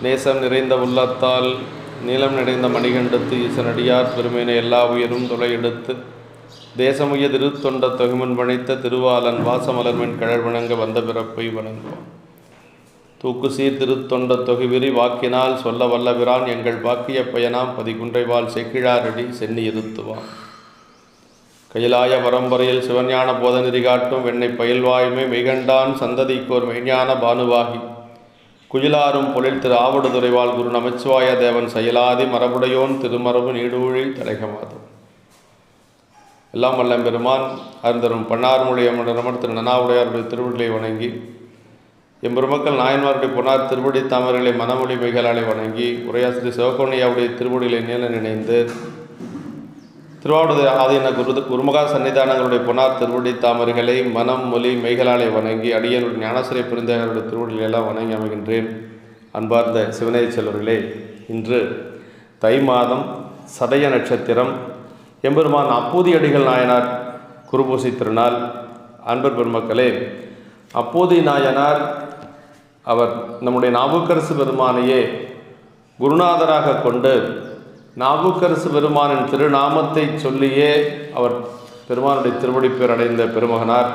நேசம் நிறைந்த உள்ளத்தால் நீளம் நிறைந்த மணிகண்டத்து ஈசனடியார் பெருமையினை எல்லா உயிரும் தொலையெடுத்து தேசமுய திருத்தொண்ட தொகுமன் பணித்த திருவாளன் வாசமலர்மென் கழல் வணங்க வந்த பிறப்பை வணங்குவான். தூக்கு சீர் திருத்தொண்ட தொகுவிரி வாக்கினால் சொல்ல வல்லபிரான் எங்கள் பாக்கிய பயனாம் பதிகுன்றைவாள் செக்கிழாரடி சென்னி இருத்துவான். கைலாய பரம்பரையில் சிவஞான போதநெறி காட்டும் வெண்ணை பயில்வாயுமே மெய்கண்டான் சந்ததிக்கோர் மெய்ஞான பானுவாகி குயிலாரும் பொழில் திரு ஆவடுதுறைவாள் குரு நமச்சிவாய தேவன் செயலாதி மரபுடையோன் திருமரபு நீடூழி தலைகமாதம். எல்லாம் வல்ல பெருமான் அருந்தரும் பன்னார்மொழி அமரமர் திரு நனாவுடையாருடைய திருவடிகளை வணங்கி எம்பெருமக்கள் நாயன்மாருடைய பொன்னார் திருவடி தாமர்களை மனமொழி மிகளாலை வணங்கி உரையாசிரியர் சிவகோணியாவுடைய திருவடிகளை நீள நினைந்து திருவாவடுதுறை ஆதீன குருமகா சன்னிதானங்களுடைய பொன்னார் திருவடி தாமர்களை மனம் மொழி மெய்களாலை வணங்கி அடியனுடைய ஞானசிறை பெருந்தகருடைய திருவடிகளெல்லாம் வணங்கி அமைகின்றேன். அன்பார்ந்த சிவனேய செல்வர்களே, இன்று தை மாதம் சதய நட்சத்திரம் எம்பெருமான் அப்பூதி அடிகள் நாயனார் குருபூசி திருநாள். அன்பர் பெருமக்களே, அப்பூதி நாயனார் அவர் நம்முடைய நாவுக்கரசு பெருமானையே குருநாதராக கொண்டு நாவுக்கரசு பெருமானின் திருநாமத்தை சொல்லியே அவர் பெருமானுடைய திருவடி பேர் அடைந்த பெருமகனார்.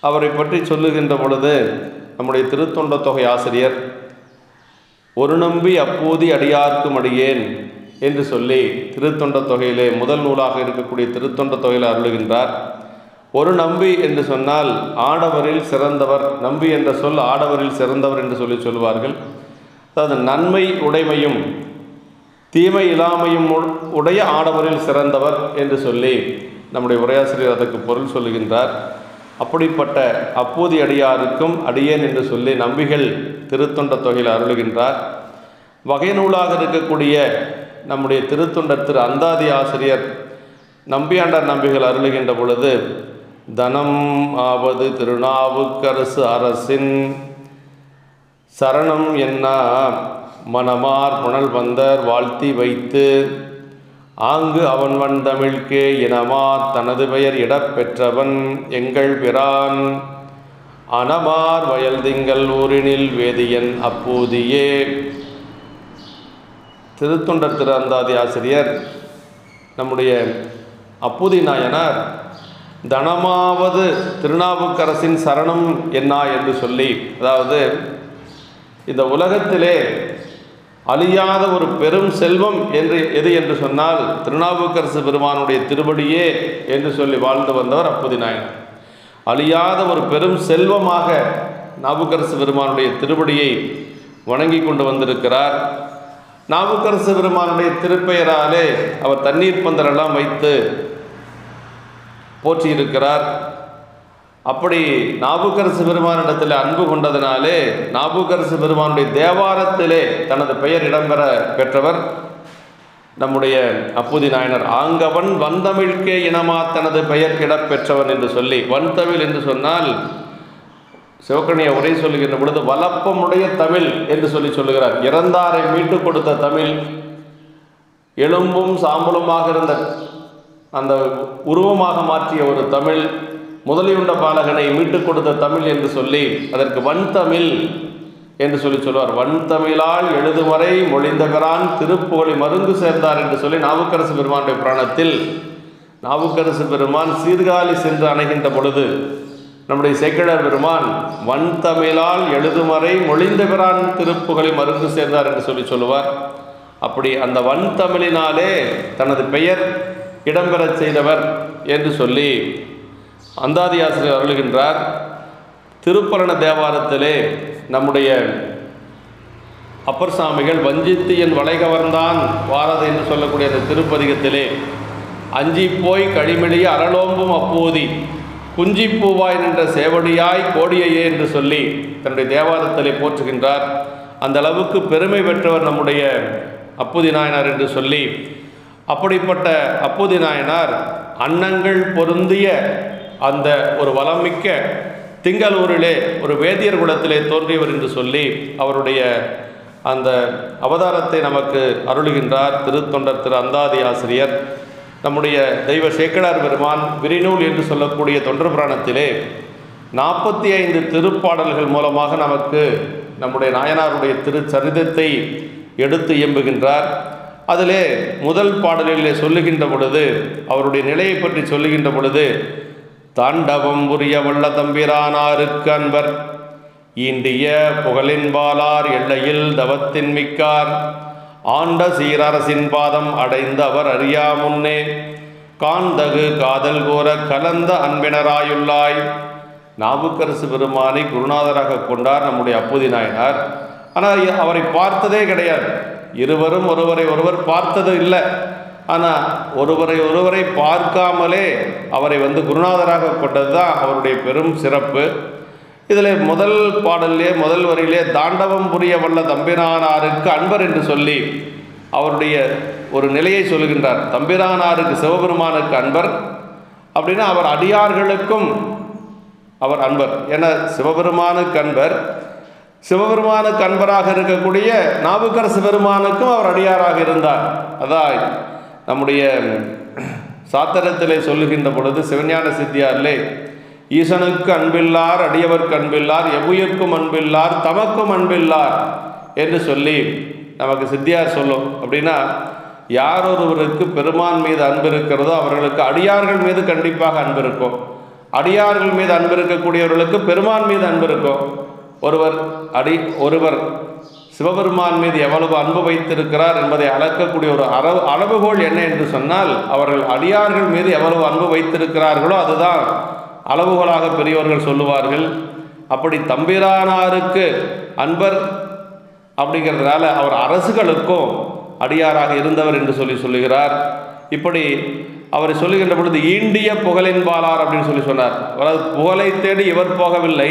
அவரை பற்றி சொல்லுகின்ற பொழுது நம்முடைய திருத்தொண்ட தொகை ஆசிரியர் ஒரு நம்பி அப்பூதி அடியார்க்கும் அடியேன் என்று சொல்லி திருத்தொண்ட தொகையிலே முதல் நூலாக இருக்கக்கூடிய திருத்தொண்ட தொகையில் அருளுகின்றார். ஒரு நம்பி என்று சொன்னால் ஆடவரில் சிறந்தவர், நம்பி என்ற சொல் ஆடவரில் சிறந்தவர் என்று சொல்லி சொல்வார்கள். அதாவது நன்மை உடைமையும் தீமை இல்லாமையும் உடைய ஆடவரில் சிறந்தவர் என்று சொல்லி நம்முடைய உரையாசிரியர் அதற்கு பொருள் சொல்லுகின்றார். அப்படிப்பட்ட அப்பூதி அடியாருக்கும் அடியேன் என்று சொல்லி நம்பிகள் திருத்தொண்ட தொகையில் அருளுகின்றார். வகை நூலாக இருக்கக்கூடிய நம்முடைய திருத்தொண்டர் திரு அந்தாதி ஆசிரியர் நம்பியாண்டார் நம்பிகள் அருளுகின்ற பொழுது தனம் ஆவது திருநாவுக்கரசு அரசின் சரணம் என்ன மணமார் புனல் வந்தர் வாழ்த்தி வைத்து ஆங்கு அவன் வந்தமிழ்கே இனமார் தனது பெயர் இடப்பெற்றவன் எங்கள் பிரான் அனமார் வயல் திங்கள் ஊரினில் வேதியன் அப்பூதியே. திருத்தொண்டர் திரு அந்தாதி ஆசிரியர் நம்முடைய அப்பூதி நாயனார் தனமாவது திருநாவுக்கரசின் சரணம் என்ன என்று சொல்லி, அதாவது இந்த உலகத்திலே அழியாத ஒரு பெரும் செல்வம் எது என்று சொன்னால் திருநாவுக்கரசு பெருமானுடைய திருவடியே என்று சொல்லி வாழ்ந்து வந்தவர் அப்பூதி நாயனார். அழியாத ஒரு பெரும் செல்வமாக நாவுக்கரசு பெருமானுடைய திருவடியை வணங்கி கொண்டு வந்திருக்கிறார். நாவுக்கரசு பெருமானுடைய திருப்பெயராலே அவர் தண்ணீர் பந்தரெல்லாம் வைத்து போற்றியிருக்கிறார். அப்படி நாவுக்கரசு பெருமானிடத்தில் அன்பு கொண்டதினாலே நாவுக்கரசு பெருமானுடைய தேவாரத்திலே தனது பெயர் இடம்பெற பெற்றவர் நம்முடைய அப்பூதி நாயனார். ஆங்கவன் வந்தமிழ்கே இனமா தனது பெயர் இடப்பெற்றவன் என்று சொல்லி, வன்தமிழ் என்று சொன்னால் சிவகணிய உரை சொல்லுகின்ற பொழுது வலப்பமுடைய தமிழ் என்று சொல்லி சொல்லுகிறார். இறந்தாரை மீட்டு கொடுத்த தமிழ், எலும்பும் சாம்பலுமாக இருந்த அந்த உருவமாக மாற்றிய ஒரு தமிழ், முதலியுண்ட பாலகனை மீட்டுக் கொடுத்த தமிழ் என்று சொல்லி அதற்கு வன்தமிழ் என்று சொல்லி சொல்வார். வன்தமிழால் எழுதுவரை மொழிந்தவரான் திருப்புகழி மருங்கு சேர்ந்தார் என்று சொல்லி நாவுக்கரசு பெருமானுடைய புராணத்தில் நாவுக்கரசு பெருமான் சீர்காழி சென்று அணைகின்ற பொழுது நம்முடைய சேக்கிழார் பெருமான் வன்தமிழால் எழுதுவரை மொழிந்தவரான் திருப்புகழி மருங்கு சேர்ந்தார் என்று சொல்லி சொல்லுவார். அப்படி அந்த வன்தமிழினாலே தனது பெயர் இடம்பெறச் செய்தவர் என்று சொல்லி அந்தாதி ஆசிரியர் அருளுகின்றார். திருப்பரண தேவாரத்திலே நம்முடைய அப்பர் சாமிகள் வஞ்சித்து என் வளை கவர்ந்தான் வாரது என்று சொல்லக்கூடிய அந்த திருப்பதிகத்திலே அஞ்சி போய் கழிமெளிய அரளோம்பும் அப்போதி குஞ்சிப்பூவாய் நின்ற சேவடியாய் கோடியையே என்று சொல்லி தன்னுடைய தேவாரத்திலே போற்றுகின்றார். அந்த அளவுக்கு பெருமை பெற்றவர் நம்முடைய அப்பூதி நாயனார் என்று சொல்லி, அப்படிப்பட்ட அப்பூதி நாயனார் அன்னங்கள் பொருந்திய அந்த ஒரு வளமிக்க திங்களூரிலே ஒரு வேதியர் குலத்திலே தோன்றியவர் என்று சொல்லி அவருடைய அந்த அவதாரத்தை நமக்கு அருளுகின்றார் திருத்தொண்டர் திரு அந்தாதி ஆசிரியர். நம்முடைய தெய்வ சேக்கிழார் பெருமான் விரிநூல் என்று சொல்லக்கூடிய தொண்டர் புராணத்திலே 45 திருப்பாடல்கள் மூலமாக நமக்கு நம்முடைய நாயனாருடைய திருச்சரிதத்தை எடுத்து இயம்புகின்றார். அதிலே முதல் பாடலிலே சொல்லுகின்ற பொழுது, அவருடைய நிலையை பற்றி சொல்லுகின்ற பொழுது, தாண்டவம் புரிய வல்ல தம்பிரானாருக்கு அன்பர் ஈண்டிய புகழின்பாலார் எல்லையில் தவத்தின் மிக்கார் ஆண்ட சீரரசின் பாதம் அடைந்த அவர் அறியா முன்னே காந்தகு காதல் கூற கலந்த அன்பினராயுள்ளாய். நாவுக்கரசு பெருமானை குருநாதராக கொண்டார் நம்முடைய அப்பூதி நாயனார். ஆனால் அவரை பார்த்ததே கிடையாது. இருவரும் ஒருவரை ஒருவர் பார்த்தது இல்லை. ஆனால் ஒருவரை பார்க்காமலே அவரை குருநாதராக கொண்டது தான் அவருடைய பெரும் சிறப்பு. இதில் முதல் பாடலிலே முதல் வரியிலே தாண்டவம் புரிய வல்ல தம்பிரானாருக்கு அன்பர் என்று சொல்லி அவருடைய ஒரு நிலையை சொல்லுகின்றார். தம்பிரானாருக்கு சிவபெருமானுக்கு அன்பர் அப்படின்னா அவர் அடியார்களுக்கும் அவர் அன்பர். ஏன்னா சிவபெருமானுக்கு அன்பர், சிவபெருமானுக்கு அன்பராக இருக்கக்கூடிய நாவுக்கரசு பெருமானுக்கும் அவர் அடியாராக இருந்தார். அதான் நம்முடைய சாத்திரத்திலே சொல்லுகின்ற பொழுது சிவஞான சித்தியாரிலே ஈசனுக்கு அன்பில்லார் அடியவர்க்கு அன்பில்லார் எவ்வுயிர்க்கும் அன்பில்லார் தமக்கும் அன்பில்லார் என்று சொல்லி நமக்கு சித்தியார் சொல்லும். அப்படின்னா யார் ஒருவருக்கு பெருமான் மீது அன்பு இருக்கிறதோ அவர்களுக்கு அடியார்கள் மீது கண்டிப்பாக அன்பு இருக்கும். அடியார்கள் மீது அன்பு இருக்கக்கூடியவர்களுக்கு பெருமான் மீது அன்பு இருக்கும். ஒருவர் சிவபெருமான் மீது எவ்வளவு அன்பு வைத்திருக்கிறார் என்பதை அளக்கக்கூடிய ஒரு அளவுகோல் என்ன என்று சொன்னால், அவர்கள் அடியார்கள் மீது எவ்வளவு அன்பு வைத்திருக்கிறார்களோ அதுதான் அளவுகோலாக பெரியவர்கள் சொல்லுவார்கள். அப்படி தம்பிரானாருக்கு அன்பர் அப்படிங்கிறதுனால அவர் அரசுகளுக்கும் அடியாராக இருந்தவர் என்று சொல்லுகிறார். இப்படி அவரை சொல்லுகின்ற பொழுது ஈண்டிய புகழின்பாலார் அப்படின்னு சொன்னார். அதாவது புகழை தேடி இவர் போகவில்லை,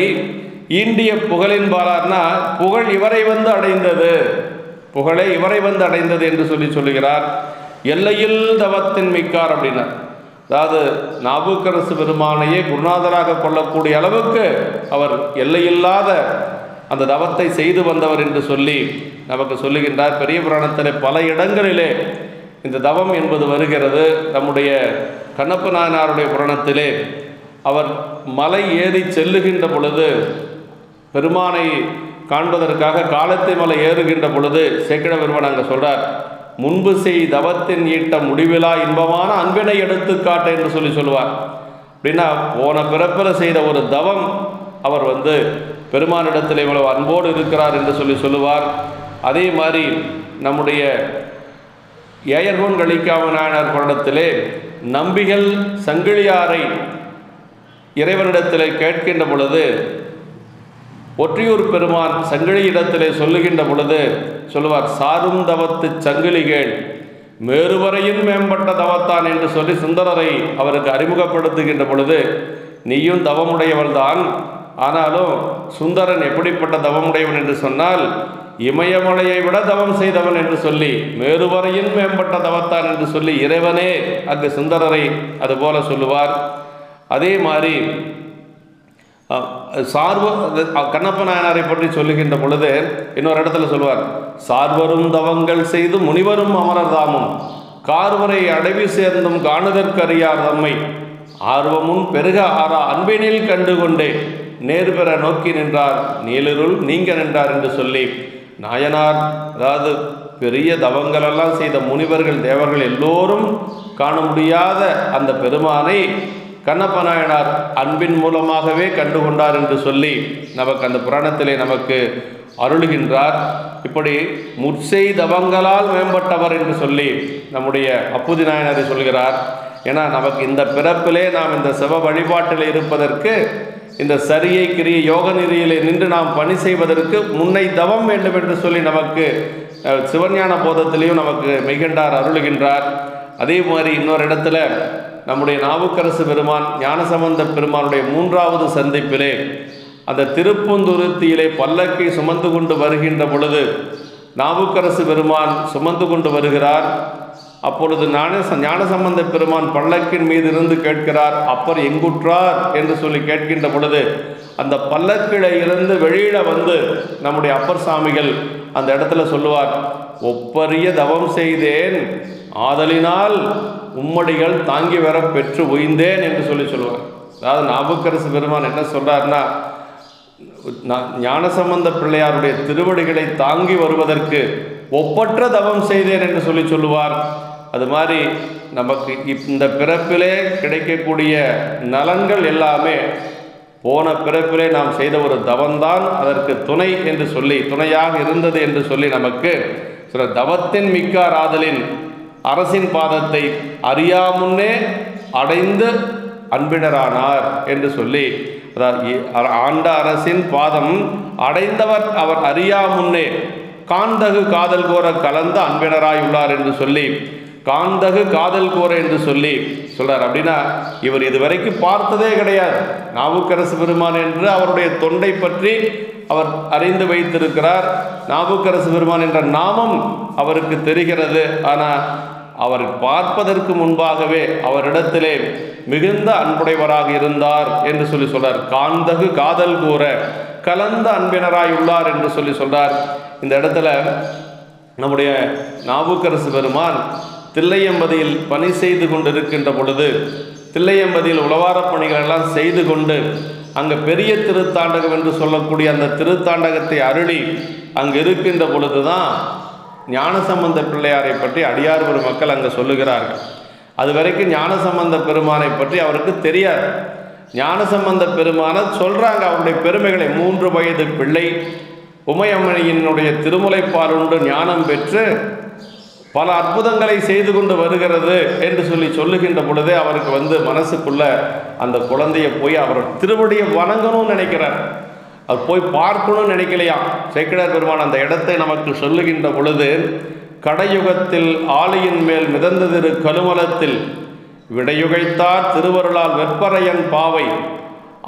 ஈண்டிய புகழின்பாலார்னா புகழ் இவரை அடைந்தது, புகழை இவரை அடைந்தது என்று சொல்லுகிறார். எல்லையில் தவத்தின் மிக்கார் அப்படின்னா, அதாவது நாவுக்கரசு பெருமானையே குருநாதராக கொள்ளக்கூடிய அளவுக்கு அவர் எல்லையில்லாத அந்த தவத்தை செய்து வந்தவர் என்று சொல்லி நமக்கு சொல்லுகின்றார். பெரிய புராணத்தில் பல இடங்களிலே இந்த தவம் என்பது வருகிறது. நம்முடைய கண்ணப்ப நாயனாருடைய புராணத்திலே அவர் மலை ஏறி செல்லுகின்ற பொழுது, பெருமானை காண்பதற்காக காலத்தை மலை ஏறுகின்ற பொழுது சேக்கிழ பெருமான் அங்கே சொல்கிறார், முன்பு செய் தவத்தின் ஈட்ட முடிவிலா இன்பமான அன்பினை எடுத்துக்காட்ட என்று சொல்லுவார். அப்படின்னா போன பிறப்பில் செய்த ஒரு தவம் அவர் பெருமானிடத்தில் இவ்வளவு அன்போடு இருக்கிறார் என்று சொல்லுவார். அதே மாதிரி நம்முடைய ஏயர்கோன் கலிக்காம நாயனார் புராணத்திலே நம்பிகள் சங்கிலியாரை இறைவனிடத்தில் கேட்கின்ற பொழுது ஒற்றியூர் பெருமான் சங்கிலியிடத்திலே சொல்லுகின்ற பொழுது சொல்லுவார், சாரும் தவத்து சங்கிலிகள் மேறுவரையும் மேம்பட்ட தவத்தான் என்று சொல்லி சுந்தரரை அவருக்கு அறிமுகப்படுத்துகின்ற பொழுது, நீயும் தவமுடையவள்தான், ஆனாலும் சுந்தரன் எப்படிப்பட்ட தவமுடையவன் என்று சொன்னால் இமயமலையை விட தவம் செய்தவன் என்று சொல்லி மேறுவரையும் மேம்பட்ட தவத்தான் என்று சொல்லி இறைவனே அங்கு சுந்தரரை அதுபோல சொல்லுவார். அதே மாதிரி கண்ணப்ப நாயனாரை பற்றி சொல்லுகின்ற பொழுது இன்னொரு இடத்துல சொல்வார், சார்வரும் தவங்கள் செய்து முனிவரும் அமரர் தாமும் கார்வரை அடைவி சேர்ந்தும் காணுதற்கறியார் தம்மை ஆர்வமும் பெருக ஆறா அன்பினில் கண்டு கொண்டே நேர் பெற நோக்கி நின்றார் நீலிருள் நீங்க நின்றார் என்று சொல்லி நாயனார், அதாவது பெரிய தவங்களெல்லாம் செய்த முனிவர்கள் தேவர்கள் எல்லோரும் காண முடியாத அந்த பெருமானை கண்ணப்ப நாயனார் அன்பின் மூலமாகவே கண்டுகொண்டார் என்று சொல்லி நமக்கு அந்த புராணத்திலே நமக்கு அருளுகின்றார். இப்படி முற்செய் தவங்களால் மேம்பட்டவர் என்று சொல்லி நம்முடைய அப்பூதி நாயனாரை சொல்கிறார். ஏன்னா நமக்கு இந்த பிறப்பிலே நாம் இந்த சிவ வழிபாட்டில் இருப்பதற்கு, இந்த சரியை கிரிய யோக நெறியிலே நின்று நாம் பணி செய்வதற்கு முன்னை தவம் வேண்டும் என்று சொல்லி நமக்கு சிவஞான போதத்திலையும் நமக்கு மெய்கண்டார் அருளுகின்றார். அதே மாதிரி இன்னொரு இடத்துல நம்முடைய நாவுக்கரசு பெருமான் ஞானசம்பந்த பெருமானுடைய 3வது சந்திப்பிலே அந்த திருப்பூந்துருத்தியிலே பல்லக்கை சுமந்து கொண்டு வருகின்ற பொழுது நாவுக்கரசு பெருமான் சுமந்து கொண்டு வருகிறார். அப்பொழுது ஞானசம்பந்த பெருமான் பல்லக்கின் மீது இருந்து கேட்கிறார், அப்பர் எங்குற்றார் என்று சொல்லி கேட்கின்ற பொழுது அந்த பல்லக்கில இருந்து வெளியில நம்முடைய அப்பர் சாமிகள் அந்த இடத்துல சொல்லுவார், ஒப்பரிய தவம் செய்தேன் ஆதலினால் உம்மடிகள் தாங்கி வர பெற்று உய்ந்தேன் என்று சொல்லுவார். அதாவது நாவுக்கரசு பெருமான் என்ன சொல்றாருன்னா, ஞானசம்பந்த பிள்ளையாருடைய திருவடிகளை தாங்கி வருவதற்கு ஒப்பற்ற தவம் செய்தேன் என்று சொல்லுவார். அது மாதிரி நமக்கு இந்த பிறப்பிலே கிடைக்கக்கூடிய நலன்கள் எல்லாமே போன பிறப்பிலே நாம் செய்த ஒரு தவம்தான் அதற்கு துணை என்று சொல்லி, துணையாக இருந்தது என்று சொல்லி நமக்கு சில தவத்தின் மிக்கார் ஆதலின் அரசின் பாதத்தை அறியாமுன்னே அடைந்து அன்பினரானார் என்று சொல்லி, அதாவது ஆண்ட அரசின் பாதம் அடைந்தவர் அவர் அறியாமுன்னே காண்தகு காதல் கோர கலந்த அன்பினராய் உள்ளார் என்று சொல்லி, காண்தகு காதல் கோர என்று சொல்லி சொல்றார். அப்படின்னா இவர் இதுவரைக்கும் பார்த்ததே கிடையாது நாவுக்கரசு பெருமான் என்று அவருடைய தொண்டை பற்றி அவர் அறிந்து வைத்திருக்கிறார். நாவுக்கரசு பெருமான் என்ற நாமம் அவருக்கு தெரிகிறது. ஆனால் அவர் பார்ப்பதற்கு முன்பாகவே அவரிடத்திலே மிகுந்த அன்புடையவராக இருந்தார் என்று சொல்றார். காண்தகு காதல் கூற கலந்த அன்பினராய் உள்ளார் என்று சொல்றார். இந்த இடத்துல நம்முடைய நாவுக்கரசு பெருமான் தில்லையம்பதியில் பணி செய்து கொண்டிருக்கின்ற பொழுது, தில்லையம்பதியில் உளவாரப் பணிகள் எல்லாம் செய்து கொண்டு அங்கே பெரிய திருத்தாண்டகம் என்று சொல்லக்கூடிய அந்த திருத்தாண்டகத்தை அருளி அங்கு இருக்கின்ற பொழுது தான் ஞானசம்பந்த பிள்ளையாரை பற்றி அடியார் பெருமக்கள் அங்கே சொல்லுகிறார்கள். அது வரைக்கும் ஞானசம்பந்த பெருமானை பற்றி அவருக்கு தெரியாது. ஞானசம்பந்த பெருமானை சொல்கிறாங்க அவருடைய பெருமைகளை. 3 வயது பிள்ளை உமையம்மணியினுடைய திருமுலைப்பால் உண்டு ஞானம் பெற்று பல அற்புதங்களை செய்து கொண்டு வருகிறது என்று சொல்லுகின்ற பொழுதே அவருக்கு மனசுக்குள்ள அந்த குழந்தைய போய் அவர் திருவடியை வணங்கணும்னு நினைக்கிறார். அது போய் பார்க்கணும்னு நினைக்கலையா. சேக்கிழார் பெருமான் அந்த இடத்தை நமக்கு சொல்லுகின்ற பொழுது, கடையுகத்தில் ஆலையின் மேல் மிதந்ததிரு கலுமலத்தில் விடையுகைத்தார் திருவருளால் வெப்பரையன் பாவை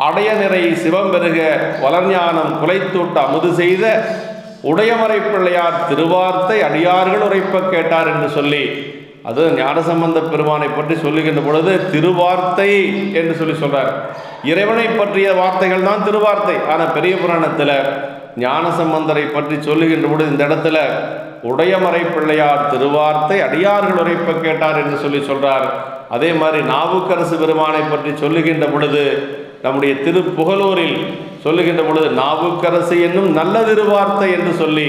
அடைய நிறை சிவம்பெருக வளர்ஞானம் குலைத்தூட்ட அமுது செய்த உடையமறை பிள்ளையார் திருவார்த்தை அடியார்கள் உரைப்ப கேட்டார் என்று சொல்லி, அது ஞானசம்பந்த பெருமானை பற்றி சொல்லுகின்ற பொழுது திருவார்த்தை என்று சொல்றார். இறைவனை பற்றிய வார்த்தைகள் தான் திருவார்த்தை. ஆனால் பெரிய புராணத்தில் ஞானசம்பந்தரை பற்றி சொல்லுகின்ற பொழுது இந்த இடத்துல உடையமறை பிள்ளையார் திருவார்த்தை அடியார்கள் உரைப்ப கேட்டார் என்று சொல்றார். அதே மாதிரி நாவுக்கரசு பெருமானை பற்றி சொல்லுகின்ற பொழுது நம்முடைய திருப்புகலூரில் சொல்லுகின்ற பொழுது நாவுக்கரசு என்னும் நல்ல திருவார்த்தை என்று சொல்லி,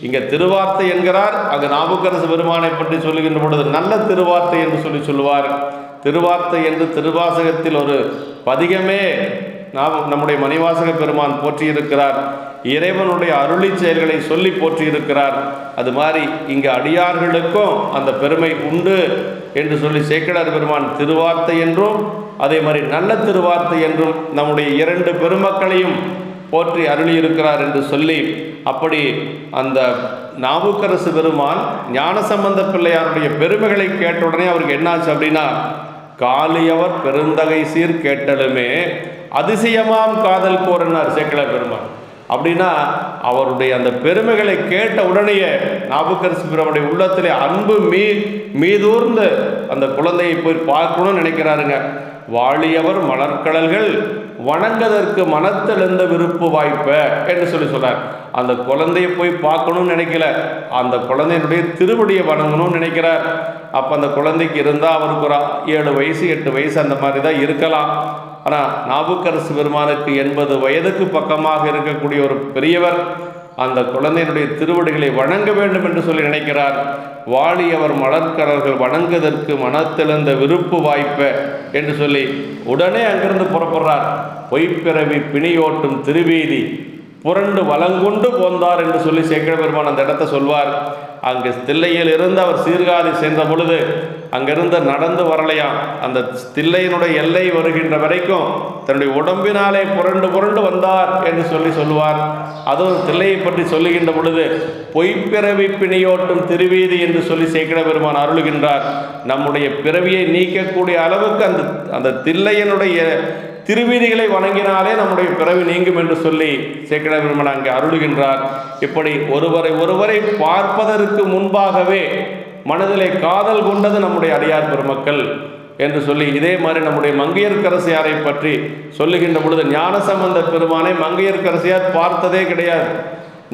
இங்கே திருவார்த்தை என்கிறார், அங்கே நாவுக்கரசு பெருமானை பற்றி சொல்லுகின்ற பொழுது நல்ல திருவார்த்தை என்று சொல்லுவார். திருவார்த்தை என்று திருவாசகத்தில் ஒரு பதிகமே நம்முடைய மணிவாசக பெருமான் போற்றியிருக்கிறார். இறைவனுடைய அருளி செயல்களை சொல்லி போற்றியிருக்கிறார். அது மாதிரி இங்கே அடியார்களுக்கும் அந்த பெருமை உண்டு என்று சொல்லி சேக்கிழார் பெருமான் திருவார்த்தை என்றும் அதே மாதிரி நல்ல திருவார்த்தை என்றும் நம்முடைய 2 பெருமக்களையும் போற்றி அருளியிருக்கிறார் என்று சொல்லி, அப்படி அந்த நாவுக்கரசு பெருமான் ஞானசம்பந்த பிள்ளையாருடைய பெருமைகளை கேட்ட உடனே அவருக்கு என்னாச்சு அப்படின்னா, காளியவர் பெருந்தகை சீர் கேட்டலுமே அதிசயமாம் காதல் கோரனார் சேக்கிழார் பெருமான். அப்படின்னா அவருடைய அந்த பெருமைகளை கேட்ட உடனேயே நாவுக்கரசு பெருமானுடைய உள்ளத்திலே அன்பு மீதூர்ந்து அந்த குழந்தையை போய் பார்க்கணும்னு நினைக்கிறாருங்க. வாழியவர் மலர்கடல்கள் வணங்கதற்கு மனத்திலிருந்த விருப்பு வாய்ப்ப என்று சொல்றார். அந்த குழந்தையை போய் பார்க்கணும்னு நினைக்கல, அந்த குழந்தையினுடைய திருவடியை வணங்கணும்னு நினைக்கிறார். அப்போ அந்த குழந்தைக்கு இருந்தால் அவருக்கு ஒரு 7 வயசு 8 வயசு அந்த மாதிரி தான் இருக்கலாம். ஆனால் நாவுக்கரசு பெருமானுக்கு 80 வயதுக்கு பக்கமாக இருக்கக்கூடிய ஒரு பெரியவர் அந்த குழந்தையினுடைய திருவடிகளை வணங்க வேண்டும் என்று சொல்லி நினைக்கிறார். வாழியவர் மலர்கடல்கள் வணங்குவதற்கு மனத்திழந்த விருப்பு வாய்ப்ப என்று சொல்லி உடனே அங்கிருந்து புறப்படுறார். பொய்ப்பிறவி பிணியோட்டும் திருவீதி புரண்டு வலங்குண்டு போந்தார் என்று சொல்லி சேக்கிழார் பெருமான் அந்த இடத்தை சொல்வார். அங்கு தில்லையில் இருந்து அவர் சீர்காழி சென்ற பொழுது அங்கிருந்து நடந்து வரலையாம். அந்த தில்லையினுடைய எல்லை வருகின்ற வரைக்கும் தன்னுடைய உடம்பினாலே புரண்டு புரண்டு வந்தார் என்று சொல்லுவார். அதுவும் தில்லையை பற்றி சொல்லுகின்ற பொழுது பொய்ப்பிறவி பிணியோட்டும் திருவீதி என்று சொல்லி சேக்கிழார் பெருமான் அருளுகின்றார். நம்முடைய பிறவியை நீக்கக்கூடிய அளவுக்கு அந்த தில்லையினுடைய திருவீதிகளை வணங்கினாலே நம்முடைய பிறவி நீங்கும் என்று சொல்லி சேக்கிழார் பெருமான் அங்கே அருளுகின்றார். இப்படி ஒருவரை பார்ப்பதற்கு முன்பாகவே மனதிலே காதல் கொண்டது நம்முடைய அடியார் பெருமக்கள் என்று சொல்லி, இதே மாதிரி நம்முடைய மங்கையர்க்கரசியாரை பற்றி சொல்லுகின்ற பொழுது ஞானசம்பந்த பெருமானை மங்கையர்க்கரசியார் பார்த்ததே கிடையாது.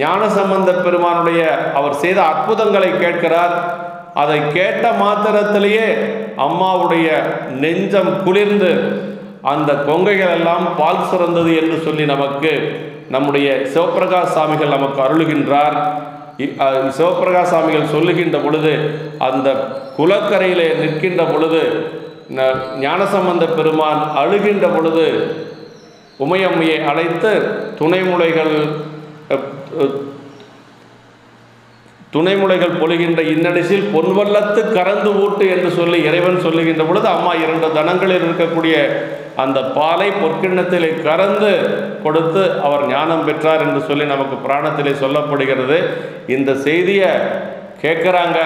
ஞானசம்பந்த பெருமானுடைய அவர் செய்த அற்புதங்களை கேட்கிறார். அதை கேட்ட மாத்திரத்திலேயே அம்மாவுடைய நெஞ்சம் குளிர்ந்து அந்த கொங்கைகள் எல்லாம் பால் சுரந்தது என்று சொல்லி நமக்கு நம்முடைய சிவப்பிரகாஷ் சாமிகள் நமக்கு அருளுகின்றார். சிவப்பிரகாஷ் சாமிகள் சொல்லுகின்ற பொழுது, அந்த குளக்கரையிலே நிற்கின்ற பொழுது ஞானசம்பந்த பெருமான் அழுகின்ற பொழுது உமையம்மையை அழைத்து துணைமுலைகள் பொழிகின்ற இன்னடிசில் பொன்வல்லத்து கறந்து ஊட்டு என்று சொல்லி இறைவன் சொல்லுகின்ற பொழுது, அம்மா 2 தனங்களில் இருக்கக்கூடிய அந்த பாலை பொற்கிண்ணத்திலே கறந்து கொடுத்து அவர் ஞானம் பெற்றார் என்று சொல்லி நமக்கு புராணத்திலே சொல்லப்படுகிறது. இந்த செய்தியை கேட்குறாங்க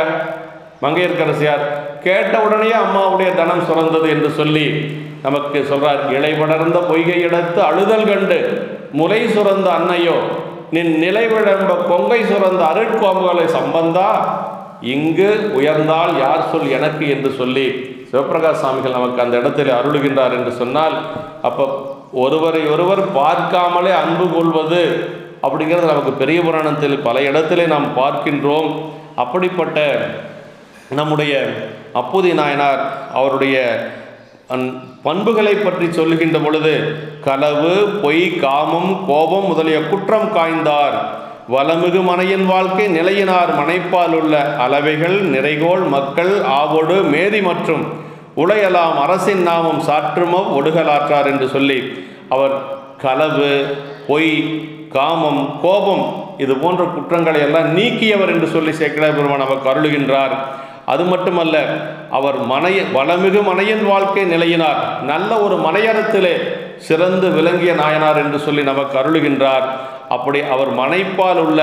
மங்கையர்க்கரசியார். கேட்ட உடனே அம்மாவுடைய தனம் சுரந்தது என்று சொல்லி நமக்கு சொல்றார். இலை படர்ந்த பொய்கை எடுத்து அழுதல் கண்டு முலை சுரந்த அன்னையோ நின் நிலை விளம்ப கொங்கை சுரந்த அருட்கோம்புகளை சம்பந்தா இங்கு உயர்ந்தால் யார் சொல் எனக்கு என்று சொல்லி சிவப்பிரகாஷ் சாமிகள் நமக்கு அந்த இடத்தில் அருளுகின்றார் என்று சொன்னால், அப்போ ஒருவரை ஒருவர் பார்க்காமலே அன்பு கொள்வது அப்படிங்கிறது நமக்கு பெரிய புராணத்தில் பல இடத்திலே நாம் பார்க்கின்றோம். அப்படிப்பட்ட நம்முடைய அப்பூதி நாயனார் அவருடைய பண்புகளை பற்றி சொல்லுகின்ற பொழுது, களவு, பொய், காமம், கோபம் முதலிய குற்றம் காய்ந்தார். வளமிகு மனையின் வாழ்க்கை நிலையினார் மனைப்பால் உள்ள அளவைகள் நிறைகோள் மக்கள் ஆவோடு மேதி மற்றும் உளையலாம் அரசின் நாமம் சாற்றுமவ் ஒடுகலாற்றார் என்று சொல்லி அவர் களவு, பொய், காமம், கோபம் இது போன்ற குற்றங்களை எல்லாம் நீக்கியவர் என்று சொல்லி சேக்கிழார் பெருமான் நமக்கு அருளுகின்றார். அது மட்டுமல்ல, அவர் வளமிகு மனையின் வாழ்க்கை நிலையினார், நல்ல ஒரு மனையறத்திலே சிறந்து விளங்கிய நாயனார் என்று சொல்லி நமக்கு அருளுகின்றார். அப்படி அவர் மனைப்பால் உள்ள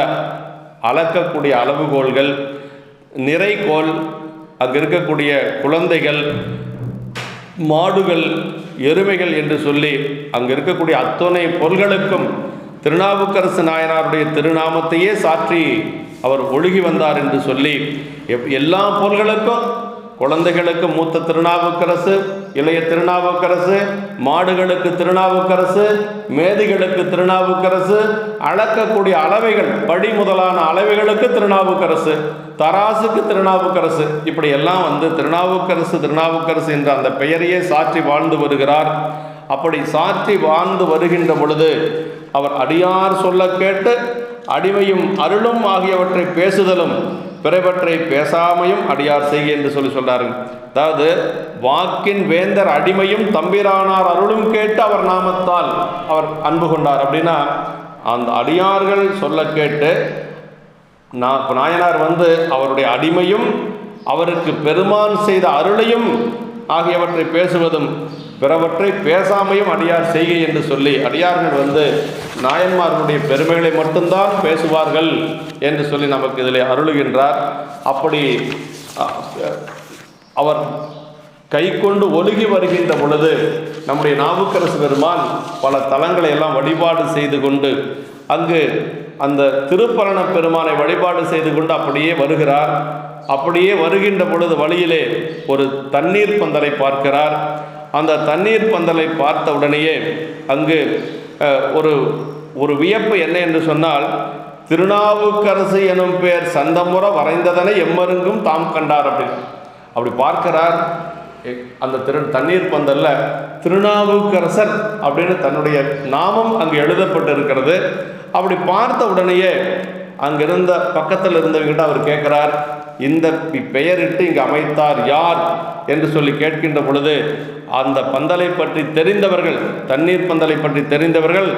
அளக்கக்கூடிய அளவுகோல்கள், நிறைகோல், அங்கு இருக்கக்கூடிய குழந்தைகள், மாடுகள், எருமைகள் என்று சொல்லி அங்கு இருக்கக்கூடிய அத்தனை பொருள்களுக்கும் திருநாவுக்கரசு நாயனாருடைய திருநாமத்தையே சாற்றி அவர் ஒழுகி வந்தார் என்று சொல்லி எல்லா பொருள்களுக்கும், குழந்தைகளுக்கு மூத்த திருநாவுக்கரசு, இளைய திருநாவுக்கரசு, மாடுகளுக்கு திருநாவுக்கரசு, மேதிகளுக்கு திருநாவுக்கரசு, அளக்கக்கூடிய அளவைகள் படி முதலான அளவைகளுக்கு திருநாவுக்கரசு, தராசுக்கு திருநாவுக்கரசு, இப்படி எல்லாம் திருநாவுக்கரசு திருநாவுக்கரசு என்ற அந்த பெயரையே சாற்றி வாழ்ந்து வருகிறார். அப்படி சாற்றி வாழ்ந்து வருகின்ற பொழுது அவர் அடியார் சொல்ல கேட்டு அடிமையும் அருளும் ஆகியவற்றை பேசுதலும் பிறவற்றை பேசாமையும் அடியார் செய்க என்று சொல்றாருங்க. அதாவது வாக்கின் வேந்தர் அடிமையும் தம்பிரானார் அருளும் கேட்டு அவர் நாமத்தால் அவர் அன்பு கொண்டார். அப்படின்னா அந்த அடியார்கள் சொல்ல கேட்டு நாயனார் அவருடைய அடிமையும் அவருக்கு பெருமான் செய்த அருளையும் ஆகியவற்றை பேசுவதும் பிறவற்றை பேசாமையும் அடியார் செய்கை என்று சொல்லி அடியார்கள் நாயன்மார்களுடைய பெருமைகளை மட்டும்தான் பேசுவார்கள் என்று சொல்லி நமக்கு இதில் அருளுகின்றார். அப்படி அவர் கை கொண்டு ஒழுகி வருகின்ற பொழுது நம்முடைய நாவுக்கரசு பெருமான் பல தலங்களை எல்லாம் வழிபாடு செய்து கொண்டு அங்கு அந்த திருப்பரண பெருமானை வழிபாடு செய்து கொண்டு அப்படியே வருகிறார். அப்படியே வருகின்ற பொழுது வழியிலே ஒரு தண்ணீர் பந்தலை பார்க்கிறார். அந்த தண்ணீர் பந்தலை பார்த்த உடனேயே அங்கு ஒரு வியப்பு என்ன என்று சொன்னால், திருநாவுக்கரசு எனும் பெயர் சந்தமுறை வரைந்ததனை எம்மருங்கும் தாம் கண்டார் அப்படின்னு அப்படி பார்க்கிறார். அந்த தண்ணீர் பந்தல்ல திருநாவுக்கரசர் அப்படின்னு தன்னுடைய நாமம் அங்கு எழுதப்பட்டு இருக்கிறது. அப்படி பார்த்த உடனேயே அங்கிருந்த பக்கத்தில் இருந்தவங்கிட்ட அவர் கேட்கிறார், இந்த பெயரிட்டு இங்கு அமைத்தார் யார் என்று சொல்லி கேட்கின்ற பொழுது அந்த பந்தலை பற்றி தெரிந்தவர்கள், தண்ணீர் பந்தலை பற்றி தெரிந்தவர்கள்,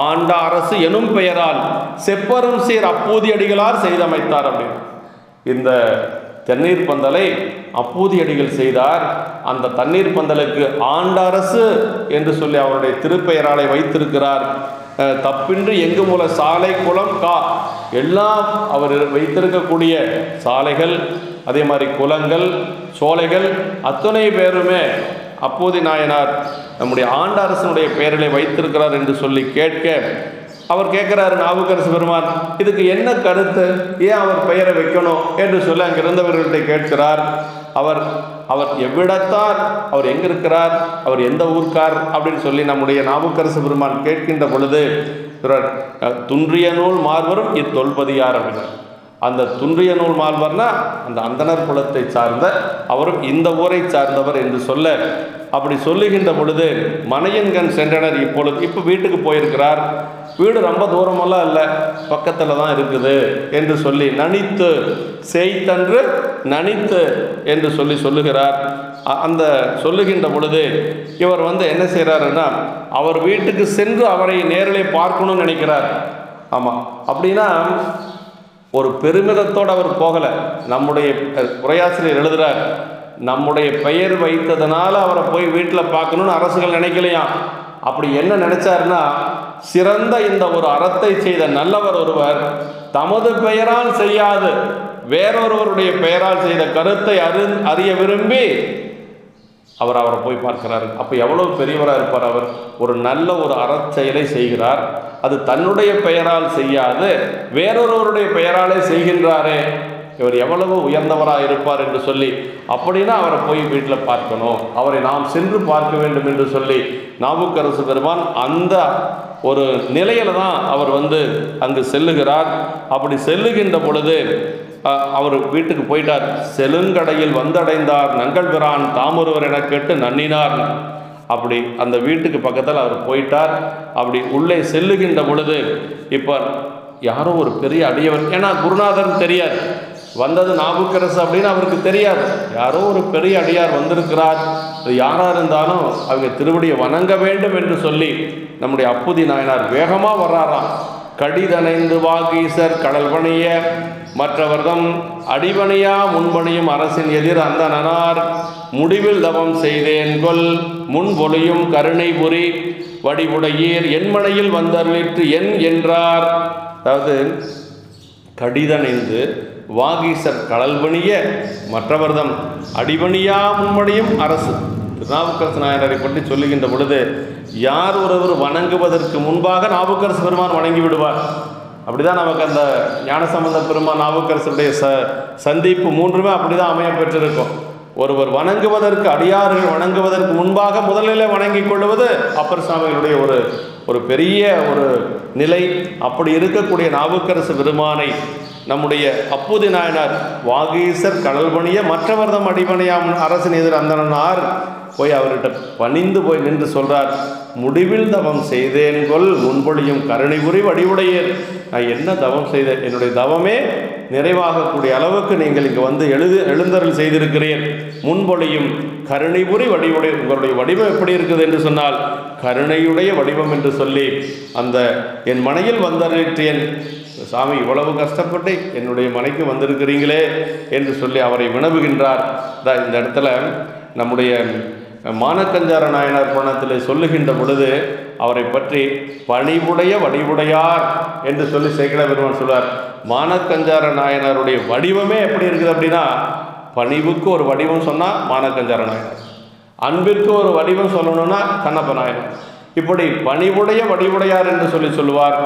ஆண்ட அரசு எனும் பெயரால் செப்பரும் சீர் அப்பூதி அடிகளார் செய்தமைத்தார் அப்படின்னு இந்த தண்ணீர் பந்தலை அப்பூதி அடிகள் செய்தார். அந்த தண்ணீர் பந்தலுக்கு ஆண்ட அரசு என்று சொல்லி அவருடைய திருப்பெயராலை வைத்திருக்கிறார். தப்பின்றி எங்கு மூல சாலை குளம் கா எல்லாம் அவர் வைத்திருக்கக்கூடிய சாலைகள், அதே மாதிரி குளங்கள், சோலைகள் அத்தனை பேருமே அப்பூதி நாயனார் நம்முடைய ஆண்ட அரசனுடைய பெயரிலே வைத்திருக்கிறார் என்று சொல்லி கேட்க அவர் கேட்கிறாரு, நாவுக்கரசு பெருமான் இதுக்கு என்ன கருத்து, ஏன் அவர் பெயரை வைக்கணும் என்று சொல்லி அங்கிருந்தவர்கள்ட்ட கேட்கிறார். அவர் எவ்விடத்தார், அவர் எங்க இருக்கிறார், அவர் எந்த ஊர்க்கார் அப்படின்னு சொல்லி நம்முடைய நாவுக்கரசு பெருமான் கேட்கின்ற பொழுது துன்றிய நூல் மார்வரும் இத்தொல்பதியார் அப்படின்னார். அந்த துன்றிய நூல் மால்வர்னா அந்த அந்தனர் குலத்தை சார்ந்த அவரும் இந்த ஊரை சார்ந்தவர் என்று சொல்ல, அப்படி சொல்லுகின்ற பொழுது மனையன்கண் சென்றனர். இப்போ வீட்டுக்கு போயிருக்கிறார். வீடு ரொம்ப தூரமெல்லாம் இல்லை, பக்கத்தில் தான் இருக்குது என்று சொல்லி நனித்து செய்தன்று நனித்து என்று சொல்லுகிறார். அந்த சொல்லுகின்ற பொழுது இவர் என்ன செய்கிறாருன்னா, அவர் வீட்டுக்கு சென்று அவரை நேரிலே பார்க்கணும்னு நினைக்கிறார். ஆமாம், அப்படின்னா ஒரு பெருமிதத்தோடு அவர் போகலை. நம்முடைய உரையாசிரியர் எழுதுகிறார், நம்முடைய பெயர் வைத்ததுனால அவரை போய் வீட்டில் பார்க்கணுன்னு அரசுகள் நினைக்கலையாம். அப்படி என்ன நினைச்சாருன்னா, சிறந்த இந்த ஒரு அறத்தை செய்த நல்லவர் ஒருவர் தமது பெயரால் செய்யாது வேறொருவருடைய பெயரால் செய்த கருத்தை அறிய விரும்பி அவரை போய் பார்க்கிறாரு. அப்போ எவ்வளவு பெரியவராக இருப்பார் அவர். ஒரு நல்ல ஒரு அறச்செயலை செய்கிறார், அது தன்னுடைய பெயரால் செய்யாது வேறொருவருடைய பெயராலே செய்கின்றாரே, இவர் எவ்வளவு உயர்ந்தவராக இருப்பார் என்று சொல்லி, அப்படின்னா அவரை போய் வீட்டில் பார்க்கணும், அவரை நாம் சென்று பார்க்க வேண்டும் என்று சொல்லி நாவுக்கரசு பெருமான் அந்த ஒரு நிலையில தான் அவர் அங்கு செல்லுகிறார். அப்படி செல்லுகின்ற பொழுது அவர் வீட்டுக்கு போயிட்டார். செலுங்கடையில் வந்தடைந்தார் நங்கள் பிரான் தாமொருவர் என கேட்டு நன்னினார். அப்படி அந்த வீட்டுக்கு பக்கத்தில் அவர் போயிட்டார். அப்படி உள்ளே செல்லுகின்ற பொழுது இப்போ யாரோ ஒரு பெரிய அடியவர், ஏன்னா குருநாதன் தெரியாது, வந்தது நாவுக்கரசு அப்படின்னு அவருக்கு தெரியாது. யாரோ ஒரு பெரிய அடியார் வந்திருக்கிறார், அது யாராக இருந்தாலும் அவங்க திருவடியை வணங்க வேண்டும் என்று சொல்லி நம்முடைய அப்புதி நாயனார் வேகமாக வர்றாராம். கடிதணைந்து வாகீசர் கடல் பணிய மற்றவர்தம் அடிபணியா முன்பணியும் அரசின் எதிர் அந்த நனார் முடிவில் தவம் செய்தேன் கொல் முன்பொழியும் கருணை புரி வடிவுடையீர் என்மனையில் வந்தருளிற்று என் என்றார். அதாவது கடிதணைந்து வாகீசர் கடல் பணிய மற்றவர்தம் அடிபணியா முன்பணியும் அரசு. நாவுக்கரசு நாயனாரை பற்றி சொல்லுகின்ற பொழுது, யார் ஒருவர் வணங்குவதற்கு முன்பாக நாவுக்கரசு பெருமான் வணங்கி விடுவார். அப்படிதான் நமக்கு அந்த ஞானசம்பந்த பெருமான் நாவுக்கரசுடைய சந்திப்பு மூன்றுமே அப்படிதான் அமைய பெற்றிருக்கும். ஒருவர் வணங்குவதற்கு, அடியார்கள் வணங்குவதற்கு முன்பாக முதலில் வணங்கி கொள்வது அப்பர் சுவாமிகளுடைய ஒரு பெரிய ஒரு நிலை. அப்படி இருக்கக்கூடிய நாவுக்கரசு பெருமானை நம்முடைய அப்புதி நாயனார் வாகீசர் கடல் பணிய மற்றவர்தம் அடிபணியாம் அரசின் எதிர் அந்தனார் போய் அவர்கிட்ட பணிந்து போய் நின்று சொல்றார், முடிவில் தவம் செய்தேன் கொல் முன்பொழியும் கருணை புரி வடிவுடையேன். நான் என்ன தவம் செய்தேன், என்னுடைய தவமே நிறைவாகக்கூடிய அளவுக்கு நீங்கள் இங்கே எழுந்தருள் செய்திருக்கிறேன். முன்பொழியும் கருணை புரி வடிவுடைய, உங்களுடைய வடிவம் எப்படி இருக்குது என்று சொன்னால் கருணையுடைய வடிவம் என்று சொல்லி அந்த என் மனையில் வந்தருளிற்றேன். சாமி, இவ்வளவு கஷ்டப்பட்டு என்னுடைய மனைக்கு வந்திருக்கிறீங்களே என்று சொல்லி அவரை வினவுகின்றார். இந்த இடத்துல நம்முடைய மானக்கஞ்சார நாயனார் புராணத்தில் சொல்லுகின்ற பொழுது அவரை பற்றி பணிவுடைய வடிவுடையார் என்று சொல்லி சேக்கிழார் பெருமான் சொல்வார். மானக்கஞ்சார நாயனாருடைய வடிவமே எப்படி இருக்குது அப்படின்னா, பணிவுக்கு ஒரு வடிவம் சொன்னால் மானக்கஞ்சார நாயனார், அன்பிற்கு ஒரு வடிவம் சொல்லணும்னா கண்ணப்ப நாயனார், இப்படி பணிவுடைய வடிவுடையார் என்று சொல்லுவார்.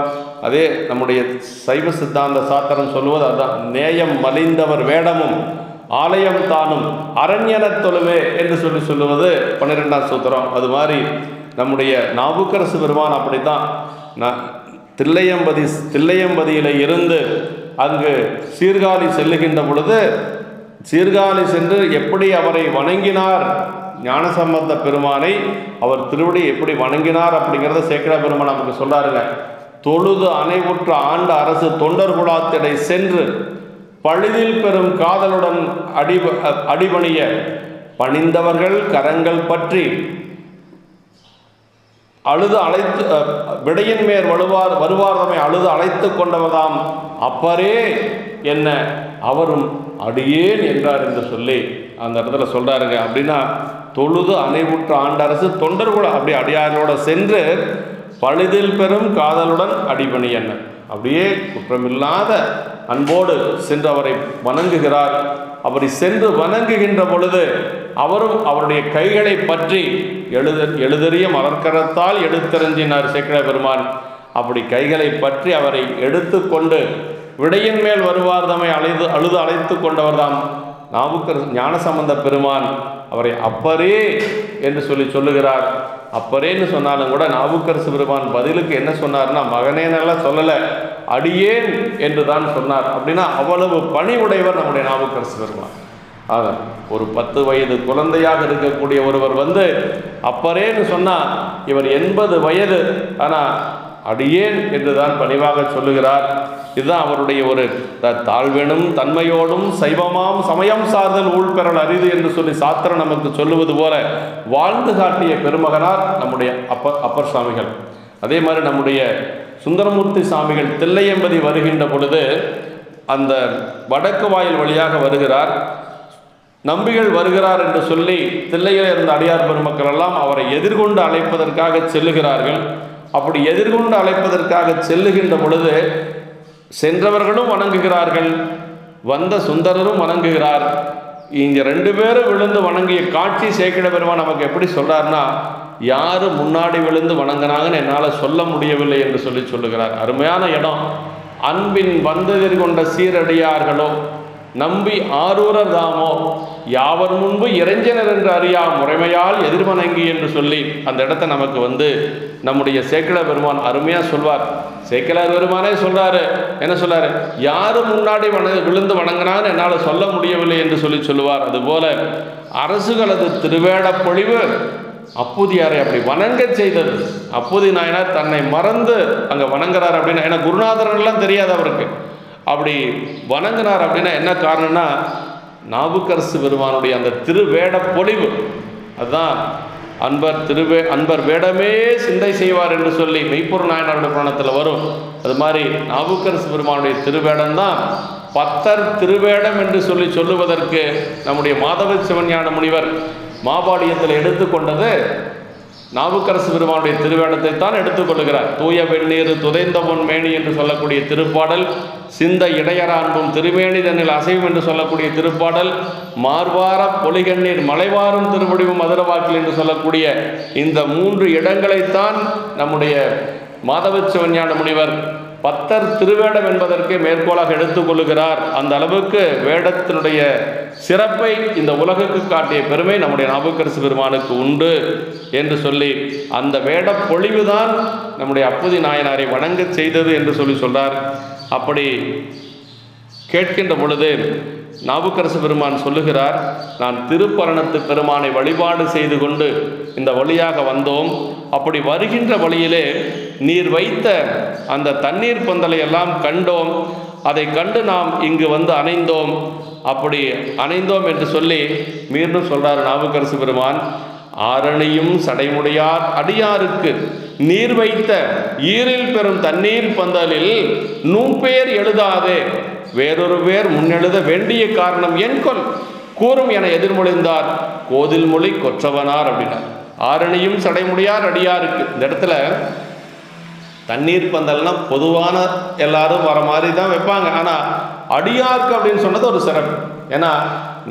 அதே நம்முடைய சைவ சித்தாந்த சாத்திரம் சொல்லுவது அதுதான். நேயம் மலிந்தவர் வேடமும் ஆலயம் தானும் அரண்யன தொழுவே என்று சொல்லுவது 12ஆம் சூத்திரம். அது மாதிரி நம்முடைய நாவுக்கரசு பெருமான் அப்படித்தான். தில்லையம்பதியில் இருந்து அங்கு சீர்காழி செல்லுகின்ற பொழுது, சீர்காழி சென்று எப்படி அவரை வணங்கினார், ஞானசம்பந்த பெருமானை அவர் திருவடி எப்படி வணங்கினார் அப்படிங்கிறத சேக்கிழார் பெருமான் நமக்கு சொல்றாருங்க. தொழுது அணைவுற்ற ஆண்ட அரசு தொண்டர் குலாத்திடை சென்று பழுதில் பெறும் காதலுடன் அடிபணிய பணிந்தவர்கள் கரங்கள் பற்றி அழுது அழைத்து விடையின் மேல் வருவார்தமை அழுது அழைத்து கொண்டவர்தாம் அப்பரே என்ன அவரும் அடியேன் என்றார் என்று சொல்லி அந்த இடத்துல சொல்றாருங்க. அப்படின்னா தொழுது அணைவுற்ற ஆண்டரசு தொண்டர்குல அப்படி அடியாரோட சென்று பழுதில் பெறும் காதலுடன் அடிபணி என்ன, அப்படியே குற்றமில்லாத அன்போடு சென்று அவரை வணங்குகிறார். அப்படி சென்று வணங்குகின்ற பொழுது அவரும் அவருடைய கைகளை பற்றி எழுதறிய மலர்கரத்தால் எடுத்தறிஞ்சினார் சேக்கிழார் பெருமான். அப்படி கைகளை பற்றி அவரை எடுத்து கொண்டு விடையின் மேல் வருவார்தமை அழுது அழைத்து கொண்டவர்தாம் நாவுக்கரசு ஞானசம்பந்த பெருமான். அவரை அப்பரே என்று சொல்லுகிறார். அப்பரேன்னு சொன்னாலும் கூட நாவுக்கரசு பெருமான் பதிலுக்கு என்ன சொன்னார்னா, மகனேனெல்லாம் சொல்லலை, அடியேன் என்று தான் சொன்னார். அப்படின்னா அவ்வளவு பணி உடையவர் நம்முடைய நாவுக்கரசு பெருமான். ஒரு 10 வயது குழந்தையாக இருக்கக்கூடிய ஒருவர் வந்து அப்பரேன்னு சொன்னால் இவர் 80 வயது, ஆனால் அடியேன் என்று தான் பணிவாக சொல்லுகிறார். இதுதான் அவருடைய ஒரு தாழ்வெனும் தன்மையோடும் சைவமாம் சமயம் சார்தல் ஊழ்பெறல் அரிது என்று சொல்லி சாத்திரம் நமக்கு சொல்லுவது போல வாழ்ந்து காட்டிய பெருமகனார் நம்முடைய அப்பர் சுவாமிகள். அதே மாதிரி நம்முடைய சுந்தரமூர்த்தி சுவாமிகள் தில்லையம்பதி வருகின்ற பொழுது அந்த வடக்கு வாயில் வழியாக வருகிறார். நம்பிகள் வருகிறார் என்று சொல்லி தில்லையில் இருந்த அடியார் பெருமக்கள் எல்லாம் அவரை எதிர்கொண்டு அழைப்பதற்காக செல்லுகிறார்கள். அப்படி எதிர்கொண்டு அழைப்பதற்காக செல்லுகின்ற பொழுது சென்றவர்களும் வணங்குகிறார்கள், வந்த சுந்தரரும் வணங்குகிறார். இங்கே 2 பேரும் விழுந்து வணங்கிய காட்சி சேக்கிழ பெருமான் நமக்கு எப்படி சொல்றாருன்னா, யாரு முன்னாடி விழுந்து வணங்கினாங்கன்னு என்னால் சொல்ல முடியவில்லை என்று சொல்லுகிறார். அருமையான இடம். அன்பின் வந்ததிர் கொண்ட சீரடியார்களோ நம்பி ஆரூரர் தாமோ யாவர் முன்பு இறைஞ்சனர் என்று அறியா முறைமையால் எதிர்வணங்கி என்று சொல்லி அந்த இடத்த நமக்கு வந்து நம்முடைய சேக்கிழ பெருமான் அருமையாக சொல்வார். சேக்கிழார் பெருமானே சொல்றாரு, என்ன சொல்றாரு, யாரும் முன்னாடி விழுந்து வணங்கினான்னு என்னால் சொல்ல முடியவில்லை என்று சொல்லுவார். அதுபோல அரசுகளது திருவேட பொழிவு அப்புதியாரை அப்படி வணங்க செய்தது. அப்புதி நாயனார் தன்னை மறந்து அங்கே வணங்குறார் அப்படின்னா, ஏன்னா குருநாதரெல்லாம் தெரியாது அவருக்கு, அப்படி வணங்கினார் அப்படின்னா என்ன காரணம்னா நாவுக்கரசு பெருமானுடைய அந்த திருவேட பொழிவு. அதுதான் அன்பர் வேடமே சிந்தை செய்வார் என்று சொல்லி மெய்ப்பொருள் நாயனாருடைய புராணத்தில் வரும். அது மாதிரி நாவுக்கரசு பெருமானுடைய திருவேடம்தான் பத்தர் திருவேடம் என்று சொல்லுவதற்கு நம்முடைய மாதவ சிவஞான முனிவர் மாபாடியத்தில் எடுத்துக்கொண்டது நாவுக்கரசு பெருமானுடைய திருவேடத்தை தான் எடுத்துக்கொள்கிறார். தூய வெந்நீர் துதைந்த பொன் மேனி என்று சொல்லக்கூடிய திருப்பாடல், சிந்த இடையரான்பும் திருமேனி தன்னில் அசைவும் என்று சொல்லக்கூடிய திருப்பாடல், மார்வார பொலிகண்ணீர் மலைவாரும் திருவடிவும் மதுரவாக்கில் என்று சொல்லக்கூடிய இந்த 3 இடங்களைத்தான் நம்முடைய மாதவ சிவஞான முனிவர் பத்தர் திருவேடம் என்பதற்கு மேற்கோளாக எடுத்துக்கொள்ளுகிறார். அந்த அளவுக்கு வேடத்தினுடைய சிறப்பை இந்த உலகுக்கு காட்டிய பெருமை நம்முடைய நாவுக்கரசு பெருமானுக்கு உண்டு என்று சொல்லி அந்த வேட பொழிவுதான் நம்முடைய அப்புதி நாயனாரை வணங்க செய்தது என்று சொல்றார். அப்படி கேட்கின்ற பொழுது நாவுக்கரசு பெருமான் சொல்லுகிறார், நான் திருப்பரணத்து பெருமானை வழிபாடு செய்து கொண்டு இந்த வழியாக வந்தோம். அப்படி வருகின்ற வழியிலே நீர் வைத்த அந்த தண்ணீர் பந்தலை எல்லாம் கண்டோம். அதை கண்டு நாம் இங்கு வந்து அணைந்தோம். அப்படி அணைந்தோம் என்று சொல்லி மீண்டும் சொல்றார் நாவுக்கரசு பெருமான், ஆரணியும் சடைமுடையார் அடியாருக்கு நீர் வைத்த ஈரில் பெறும் தண்ணீர் பந்தலில் நூம்பேர் எழுதாதே வேறொரு பேர் முன்னெழுத வேண்டிய காரணம் என்கொல் கூறும் என எதிர்மொழிந்தார் கோதில் மொழி கொற்றவனார் அப்படின்னா. ஆரணியும் சடைமுடியார் அடியாருக்கு, இந்த இடத்துல தண்ணீர் பந்தல்னா பொதுவான எல்லாரும் வர மாதிரி தான் வைப்பாங்க. ஆனால் அடியாருக்கு அப்படின்னு சொன்னது ஒரு சிறப்பு. ஏன்னா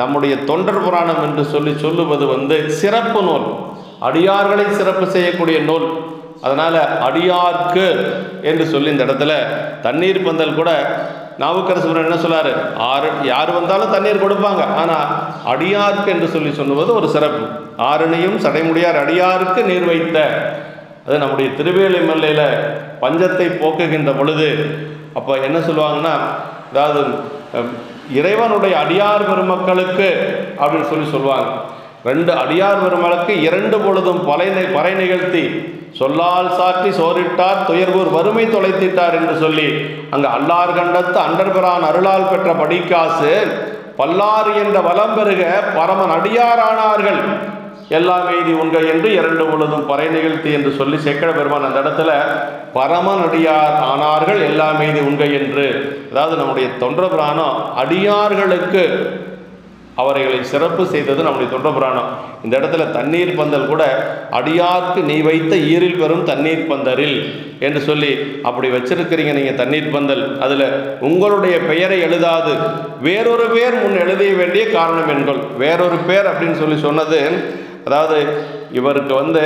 நம்முடைய தொண்டர் புராணம் என்று சொல்லுவது வந்து சிறப்பு நூல், அடியார்களை சிறப்பு செய்யக்கூடிய நூல். அதனால் அடியார்க்கு என்று சொல்லி இந்த இடத்துல தண்ணீர் பந்தல் கூட நாவுக்கரசு என்ன சொல்லாரு, யார் வந்தாலும் தண்ணீர் கொடுப்பாங்க, ஆனால் அடியார்க்கு என்று சொல்லுவது ஒரு சிறப்பு. ஆரணியும் சடைமுடியார் அடியாருக்கு நீர் வைத்த, அது நம்முடைய திருவேலிமல்லையில் பஞ்சத்தை போக்குகின்ற பொழுது அப்போ என்ன சொல்லுவாங்கன்னா, அதாவது இறைவனுடைய அடியார் பெருமக்களுக்கு அப்படின்னு சொல்லுவாங்க. 2 அடியார் பெருமக்களுக்கு 2 பொழுதும் பறை நிகழ்த்தி சொல்லால் சாற்றி சோரிட்டார் துயர்வூர் வறுமை தொலைத்திட்டார் என்று சொல்லி அங்கு அல்லார் கண்டத்து அண்டர்பிரான் அருளால் பெற்ற படிக்காசு பல்லாறு என்ற வலம் பெருக பரமன் அடியாரானார்கள் எல்லாம் எய்தி உண்க என்று 2 பொழுதும் பறை நிகழ்த்தி என்று சொல்லி சேக்கிழ பெருமான் அந்த இடத்துல பரமன் அடியார் ஆனார்கள் எல்லாம் எய்தி உண்க என்று, அதாவது நம்முடைய தொண்டர புராணம் அடியார்களுக்கு அவர்களை சிறப்பு செய்தது நம்முடைய தொண்டர புராணம். இந்த இடத்துல தண்ணீர் பந்தல் கூட அடியார்க்கு நீ வைத்த ஈரில் பெறும் தண்ணீர் பந்தரில் என்று சொல்லி அப்படி வச்சிருக்கிறீங்க நீங்கள் தண்ணீர் பந்தல், அதில் உங்களுடைய பெயரை எழுதாது வேறொரு பேர் முன் எழுத வேண்டிய காரணம் என்கொள். வேறொரு பேர் அப்படின்னு சொன்னது, அதாவது இவருக்கு வந்து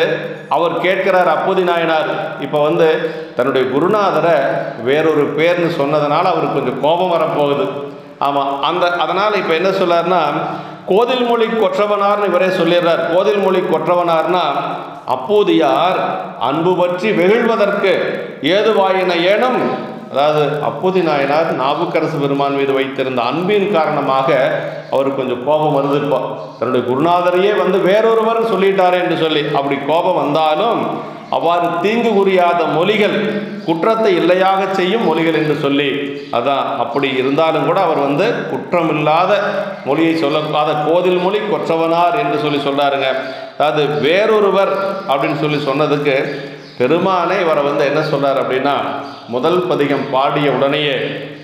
அவர் கேட்கிறார் அப்புதி நாயனார், இப்போ வந்து தன்னுடைய குருநாதரை வேறொரு பேர்னு சொன்னதுனால அவருக்கு கொஞ்சம் கோபம் வரப்போகுது. ஆமாம், அதனால் இப்போ என்ன சொல்லார்னா கோதில் மொழி கொற்றவனார்னு இவரே சொல்லிடுறார். கோதில் மொழி கொற்றவனார்னா அப்போதியார் அன்பு பற்றி வெகுழ்வதற்கு ஏதுவாயின ஏனும், அதாவது அப்போதி நாயனார் நாவுக்கரசு பெருமான் மீது வைத்திருந்த அன்பின் காரணமாக அவருக்கு கொஞ்சம் கோபம் வருது. இப்போ தன்னுடைய குருநாதரையே வேறொருவர் சொல்லிட்டாரே என்று சொல்லி அப்படி கோபம் வந்தாலும் அவ்வாறு தீங்கு புரியாத மொழிகள், குற்றத்தை இல்லையாக செய்யும் மொழிகள் என்று சொல்லி, அதான் அப்படி இருந்தாலும் கூட அவர் குற்றமில்லாத மொழியை சொல்லக்கூடாத கோதில் மொழி கொற்றவனார் என்று சொல்லி சொல்றாருங்க. அதாவது வேறொருவர் அப்படின்னு சொல்லி சொன்னதுக்கு பெருமானே இவரை என்ன சொல்றார் அப்படின்னா, முதல் பதிகம் பாடிய உடனேயே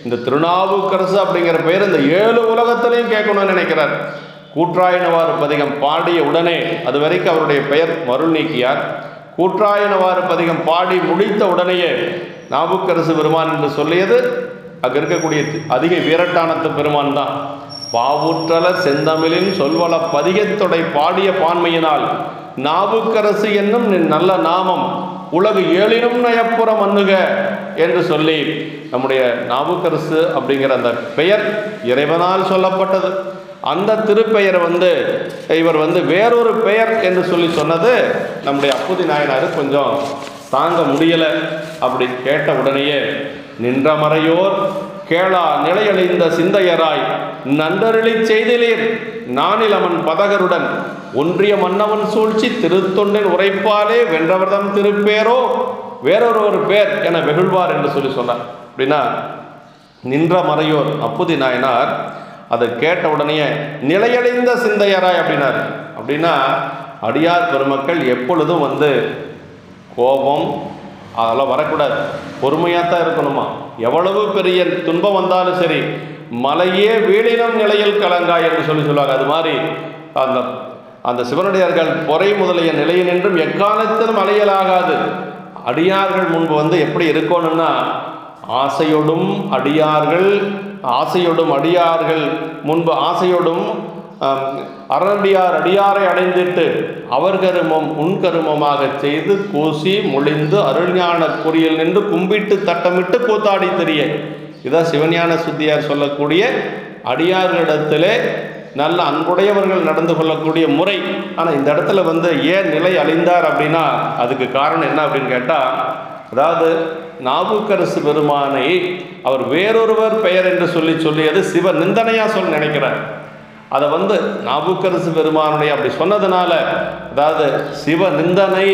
இந்த திருநாவுக்கரசு அப்படிங்கிற பெயர் இந்த 7 உலகத்திலையும் கேட்கணும்னு நினைக்கிறார். கூற்றாயினவாறு பதிகம் பாடிய உடனே, அது வரைக்கும் அவருடைய பெயர் மருள் நீக்கியார். கூற்றாயினவாறு பதிகம் பாடி முடித்த உடனேயே நாவுக்கரசு பெருமான் என்று சொல்லியது அங்கே இருக்கக்கூடிய அதிக வீரட்டானத்து பெருமான் தான். பாவுற்றலர் செந்தமிழின் சொல்வள பதிகத்தொடை பாடிய பான்மையினால் நாவுக்கரசு என்னும் நல்ல நாமம் உலகு ஏழினும் நயப்புறம் அண்ணுக என்று சொல்லி நம்முடைய நாவுக்கரசு அப்படிங்கிற அந்த பெயர் இறைவனால் சொல்லப்பட்டது. அந்த திருப்பெயரை இவர் வேறொரு பெயர் என்று சொல்லி சொன்னது நம்முடைய அப்போதி நாயனார் கொஞ்சம் தாங்க முடியலை. அப்படி கேட்ட உடனேயே நின்ற மறையோர் கேளா நிலையழிந்த சிந்தையராய் நன்றருளி செய்திலீர் நானிலமன் பதகருடன் ஒன்றிய மன்னவன் சூழ்ச்சி திருத்தொண்டின் உரைப்பாலே வென்றவர்தம் திருப்பேரோ வேறொரு பேர் என வெகுழ்வார் என்று சொல்லி சொன்னார். அப்படின்னா நின்ற மறையோர் அப்போதி நாயனார் அதை கேட்ட உடனே நிலையடைந்த சிந்தையராய் அப்படின்னார். அப்படின்னா அடியார் பெருமக்கள் எப்பொழுதும் கோபம் அதெல்லாம் வரக்கூடாது, பொறுமையாகத்தான் இருக்கணுமா. எவ்வளவு பெரிய துன்பம் வந்தாலும் சரி, மலையே வீழினம் நிலையில் கலங்காய் என்று சொல்லுவாங்க. அது மாதிரி அந்த சிவனடியார்கள் பொறை முதலிய நிலையில் நின்றும் எக்காலத்திலும் அலையலாகாது. அடியார்கள் முன்பு எப்படி இருக்கணும்னா, ஆசையோடும் அடியார்கள் முன்பு ஆசையோடும் அடியாரை அடைந்திட்டு அவர் கருமம் உன் கருமமாக செய்து கூசி மொழிந்து அருள்ஞான குறியில் நின்று கும்பிட்டு தட்டமிட்டு கூத்தாடி தெரிய. இதான் சிவஞான சுத்தியார் சொல்லக்கூடிய அடியார்களிடத்திலே நல்ல அன்புடையவர்கள் நடந்து கொள்ளக்கூடிய முறை. ஆனால் இந்த இடத்துல ஏன் நிலை அழிந்தார் அப்படின்னா, அதுக்கு காரணம் என்ன அப்படின்னு கேட்டால், அதாவது நாவுக்கரசு பெருமானை அவர் வேறொருவர் பெயர் என்று சொல்லியது சிவ நிந்தனையாக நினைக்கிறார். அதை நாவுக்கரசு பெருமானுடைய அப்படி சொன்னதுனால, அதாவது சிவ நிந்தனை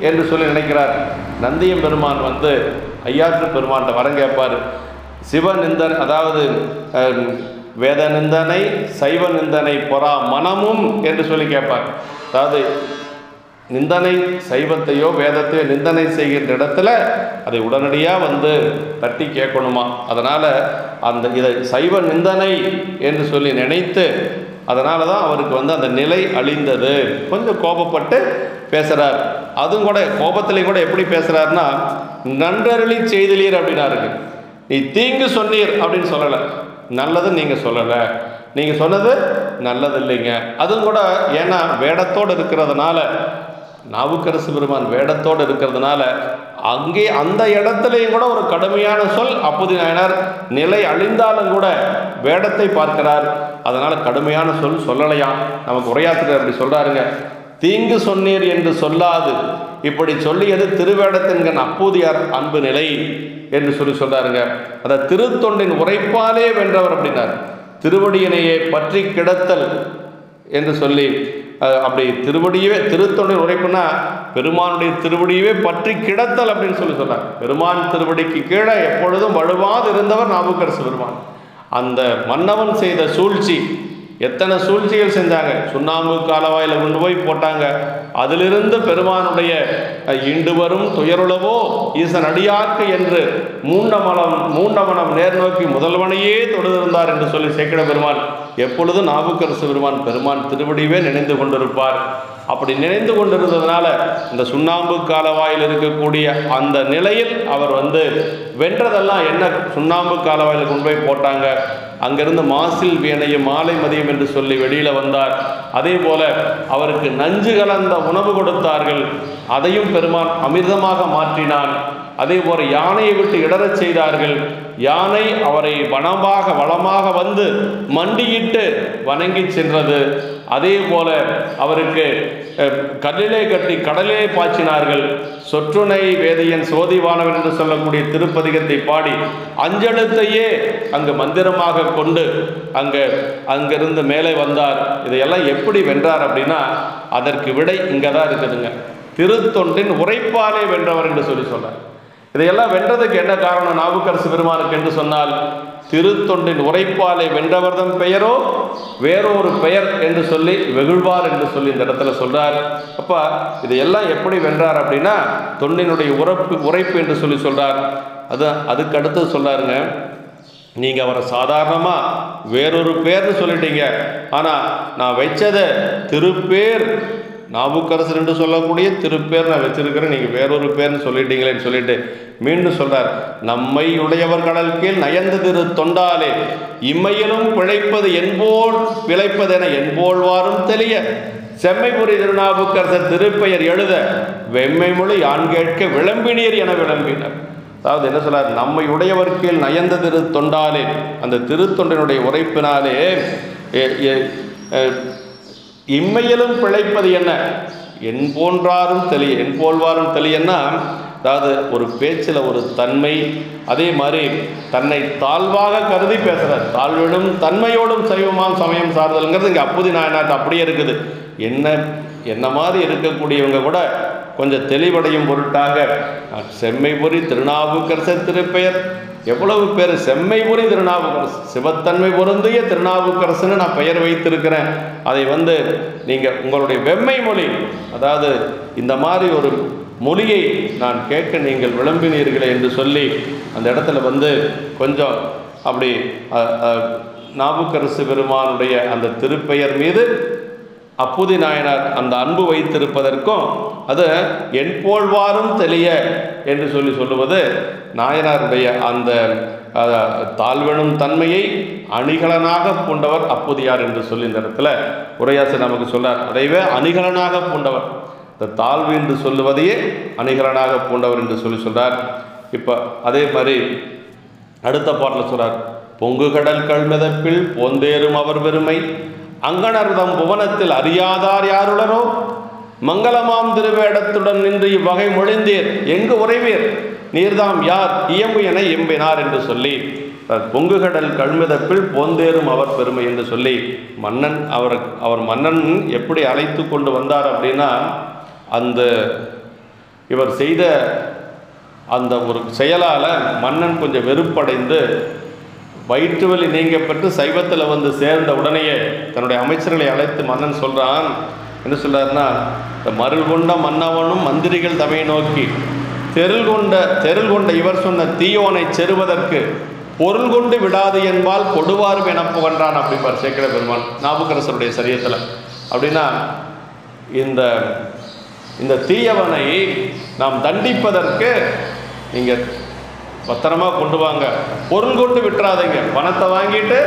என்று சொல்லி நினைக்கிறார். நந்தியம் பெருமான் ஐயாற்று பெருமான்கிட்ட வரம் கேட்பார். சிவ நிந்தனை, அதாவது வேத நிந்தனை சைவ நிந்தனை பொறா மனமும் என்று சொல்லி கேட்பார். அதாவது நிந்தனை சைவத்தையோ வேதத்தையோ நிந்தனை செய்கின்ற இடத்துல அதை உடனடியாக தட்டி கேட்கணுமா. அதனால் இதை சைவ நிந்தனை என்று சொல்லி நினைத்து, அதனால தான் அவருக்கு அந்த நிலை அழிந்தது. கொஞ்சம் கோபப்பட்டு பேசுகிறார். அதுவும் கூட கோபத்திலையும் கூட எப்படி பேசுகிறாருன்னா, நன்றருளி செய்திலீர் அப்படின்னாருக்கு. நீ தீங்கு சொன்னீர் அப்படின்னு சொல்லலை, நல்லது நீங்கள் சொல்லலை, நீங்கள் சொன்னது நல்லது இல்லைங்க. அதுவும் கூட ஏன்னா வேடத்தோடு இருக்கிறதுனால, நாவுக்கரசு பெருமான் வேடத்தோடு இருக்கிறதுனால அங்கே அந்த இடத்துலையும் கூட ஒரு கடுமையான சொல். அப்போது நாயனார் நிலை அழிந்தாலும் கூட வேடத்தை பார்க்கிறார், அதனால் கடுமையான சொல் சொல்லலையாம். நமக்கு உரையாற்றுறார் அப்படி சொல்கிறாருங்க. தீங்கு சொன்னீர் என்று சொல்லாது இப்படி சொல்லியது திருவேடத்தின்கண் அப்போதியார் அன்பு நிலை என்று சொல்றாருங்க. அந்த திருத்தொண்டின் உரைப்பாலே வென்றவர் அப்படின்னார். திருவடியினையே பற்றி கிடத்தல் என்று சொல்லி, அப்படி திருவடியவே திருத்தொண்டின் உரைப்புனா பெருமானுடைய திருவடியவே பற்றி கிடத்தல் அப்படின்னு சொல்றார். பெருமான் திருவடிக்கு கீழே எப்பொழுதும் வலுவாது இருந்தவர் நாவுக்கரசு பெருமான். அந்த மன்னவன் செய்த சூழ்ச்சி, எத்தனை சூழ்ச்சிகள் செஞ்சாங்க. சுண்ணாம்பு காலவாயில் கொண்டு போய் போட்டாங்க. அதிலிருந்து பெருமானுடைய இண்டு வரும் துயருளவோ ஈசன் அடியார்க்கு என்று மூண்டமனம் நேர் நோக்கி முதல்வனையே தொடுதிருந்தார் என்று சொல்லி சேக்கிழ பெருமான் எப்பொழுதும் நாவுக்கரசு பெருமான் திருவடிவே நினைந்து கொண்டிருப்பார். அப்படி நினைந்து கொண்டிருந்ததுனால இந்த சுண்ணாம்பு காலவாயில் இருக்கக்கூடிய அந்த நிலையில் அவர் வென்றதெல்லாம் என்ன, சுண்ணாம்பு காலவாயில் கொண்டு போய் போட்டாங்க. அங்கிருந்து மாசில் வீணையும் மாலை மதியம் என்று சொல்லி வெளியில் வந்தார். அதே போல அவருக்கு நஞ்சு கலந்த உணவு கொடுத்தார்கள், அதையும் பெருமான் அமிர்தமாக மாற்றினான். அதே போல யானையை விட்டு இடறச் செய்தார்கள். யானை அவரை வளமாக மண்டியிட்டு வணங்கி சென்றது. அதே போல அவருக்கு கல்லிலே கட்டி கடலிலே பாய்ச்சினார்கள். சொற்றுணை வேதியன் சோதிவானவன் என்று சொல்லக்கூடிய திருப்பதிகத்தை பாடி அஞ்செழுத்தையே அங்கு மந்திரமாக கொண்டு அங்கிருந்து மேலே வந்தார். இதையெல்லாம் எப்படி வென்றார் அப்படின்னா, அதற்கு விடை இங்கே தான் இருக்குதுங்க. திருத்தொண்டின் உரைப்பாலே வென்றவர் என்று சொல்றார். இதையெல்லாம் வென்றதுக்கு என்ன காரணம் நாவுக்கரசு பெருமானுக்கு என்று சொன்னால், திருத்தொண்டின் உரைப்பாலை வென்றவர்தம் பெயரோ வேறொரு பெயர் என்று சொல்லி வெகுழ்வார் என்று சொல்லி இந்த இடத்துல சொல்றார். அப்ப இதையெல்லாம் எப்படி வென்றார் அப்படின்னா, தொண்டினுடைய உரைப்பு என்று சொல்லி சொல்றார். அதுக்கு அடுத்து சொல்றாருங்க, நீங்க அவரை சாதாரணமா வேறொரு பேர்னு சொல்லிட்டீங்க, ஆனா நான் வச்சதை திருப்பேர் நாவுக்கரசர் என்று சொல்லக்கூடிய திருப்பேர் நான் வச்சிருக்கிறேன், நீங்கள் வேறொரு பேர்னு சொல்லிட்டீங்களேன்னு சொல்லிட்டு மீண்டும் சொல்றார். நம்மை உடையவர் கடல் கீழ் நயந்து திரு தொண்டாலே இம்மையிலும் பிழைப்பது என்போல் பிழைப்பதென என்போல்வாரும் தெளிய செம்மைபுரி திருநாவுக்கரசர் திருப்பெயர் எழுத வெம்மை மொழி யான் கேட்க விளம்பினீர் என விளம்பினர். அதாவது என்ன சொல்றார், நம்மை உடையவர் கீழ் நயந்த திரு தொண்டாலே, அந்த திருத்தொண்டினுடைய உரைப்பினாலே இம்மையிலும் பிழைப்பது என்ன என் போன்றாரும் தெளிய, என் போல்வாரும் தெளியன்னா, அதாவது ஒரு பேச்சில் ஒரு தன்மை, அதே மாதிரி தன்னை தாழ்வாக கருதி பேசுகிறார். தாழ்விடும் தன்மையோடும் சைவமாம் சமயம் சார்தல்ங்கிறது இங்கே அப்பூதி நாயனார் அப்படியே இருக்குது. என்ன மாதிரி இருக்கக்கூடியவங்க கூட கொஞ்சம் தெளிவடையும் பொருட்டாக செம்மைபுரி திருநாவுக்கரசர் திருப்பெயர், எவ்வளவு பேர் செம்மைபுரி திருநாவுக்கரசு, சிவத்தன்மை பொருந்திய திருநாவுக்கரசுன்னு நான் பெயர் வைத்திருக்கிறேன். அதை நீங்கள் உங்களுடைய வெம்மை மொழி, அதாவது இந்த மாதிரி ஒரு மொழியை நான் கேட்க நீங்கள் விளம்பினீர்களே என்று சொல்லி அந்த இடத்துல கொஞ்சம் அப்படி நாவுக்கரசு பெருமானுடைய அந்த திருப்பெயர் மீது அப்பூதி நாயனார் அந்த அன்பு வைத்திருப்பதற்கும், அது என் போல்வாரும் தெளிய என்று சொல்லுவது நாயனாருடைய அந்த தாழ்வெனும் தன்மையை அணிகலனாக பூண்டவர் அப்பூதியார் என்று சொல்லி இந்த இடத்துல உரையாசர் நமக்கு சொன்னார். அதைவே அணிகலனாக பூண்டவர், இந்த தாழ்வு என்று சொல்லுவதையே அணிகலனாக பூண்டவர் என்று சொல்றார். இப்போ அதே மாதிரி அடுத்த பாட்டில் சொல்றார், பொங்கு கடல் கல்மெதப்பில் போந்தேறும் அவர் பெருமை அங்கணர்தம் புவனத்தில் அறியாதார் யாருளரோ மங்களமாம் திருவேடத்துடன் நின்று இவ்வகை மொழிந்தீர் எங்கு உறைவீர் நீர்தாம் யார் இயம்பு என எம்பினார் என்று சொல்லி, பொங்குகடல் கல்மிதப்பில் போந்தேறும் அவர் பெருமை என்று சொல்லி மன்னன் அவர் மன்னன் எப்படி அழைத்து கொண்டு வந்தார் அப்படின்னா, அந்த இவர் செய்த அந்த ஒரு செயலால் மன்னன் கொஞ்சம் வெறுப்படைந்து வயிற்று வலி நீங்க பெற்று சைவத்தில் சேர்ந்த உடனேயே தன்னுடைய அமைச்சர்களை அழைத்து மன்னன் சொல்றான். என்ன சொல்றாருன்னா, இந்த மருள் கொண்ட மன்னவனும் மந்திரிகள் தமை நோக்கி தெருள் கொண்ட இவர் சொன்ன தீயோனை செருவதற்கு பொருள் கொண்டு விடாது என்பால் கொடுவாரும் என புகன்றான் அப்படிப்பார் சேக்கிழ பெருமான் நாவுக்கரசருடைய சரியத்தில். அப்படின்னா இந்த தீயவனை நாம் தண்டிப்பதற்கு நீங்கள் பத்திரமா கொண்டு வாங்க, பொருள் கொண்டு விட்டுறாதீங்க, பணத்தை வாங்கிட்டு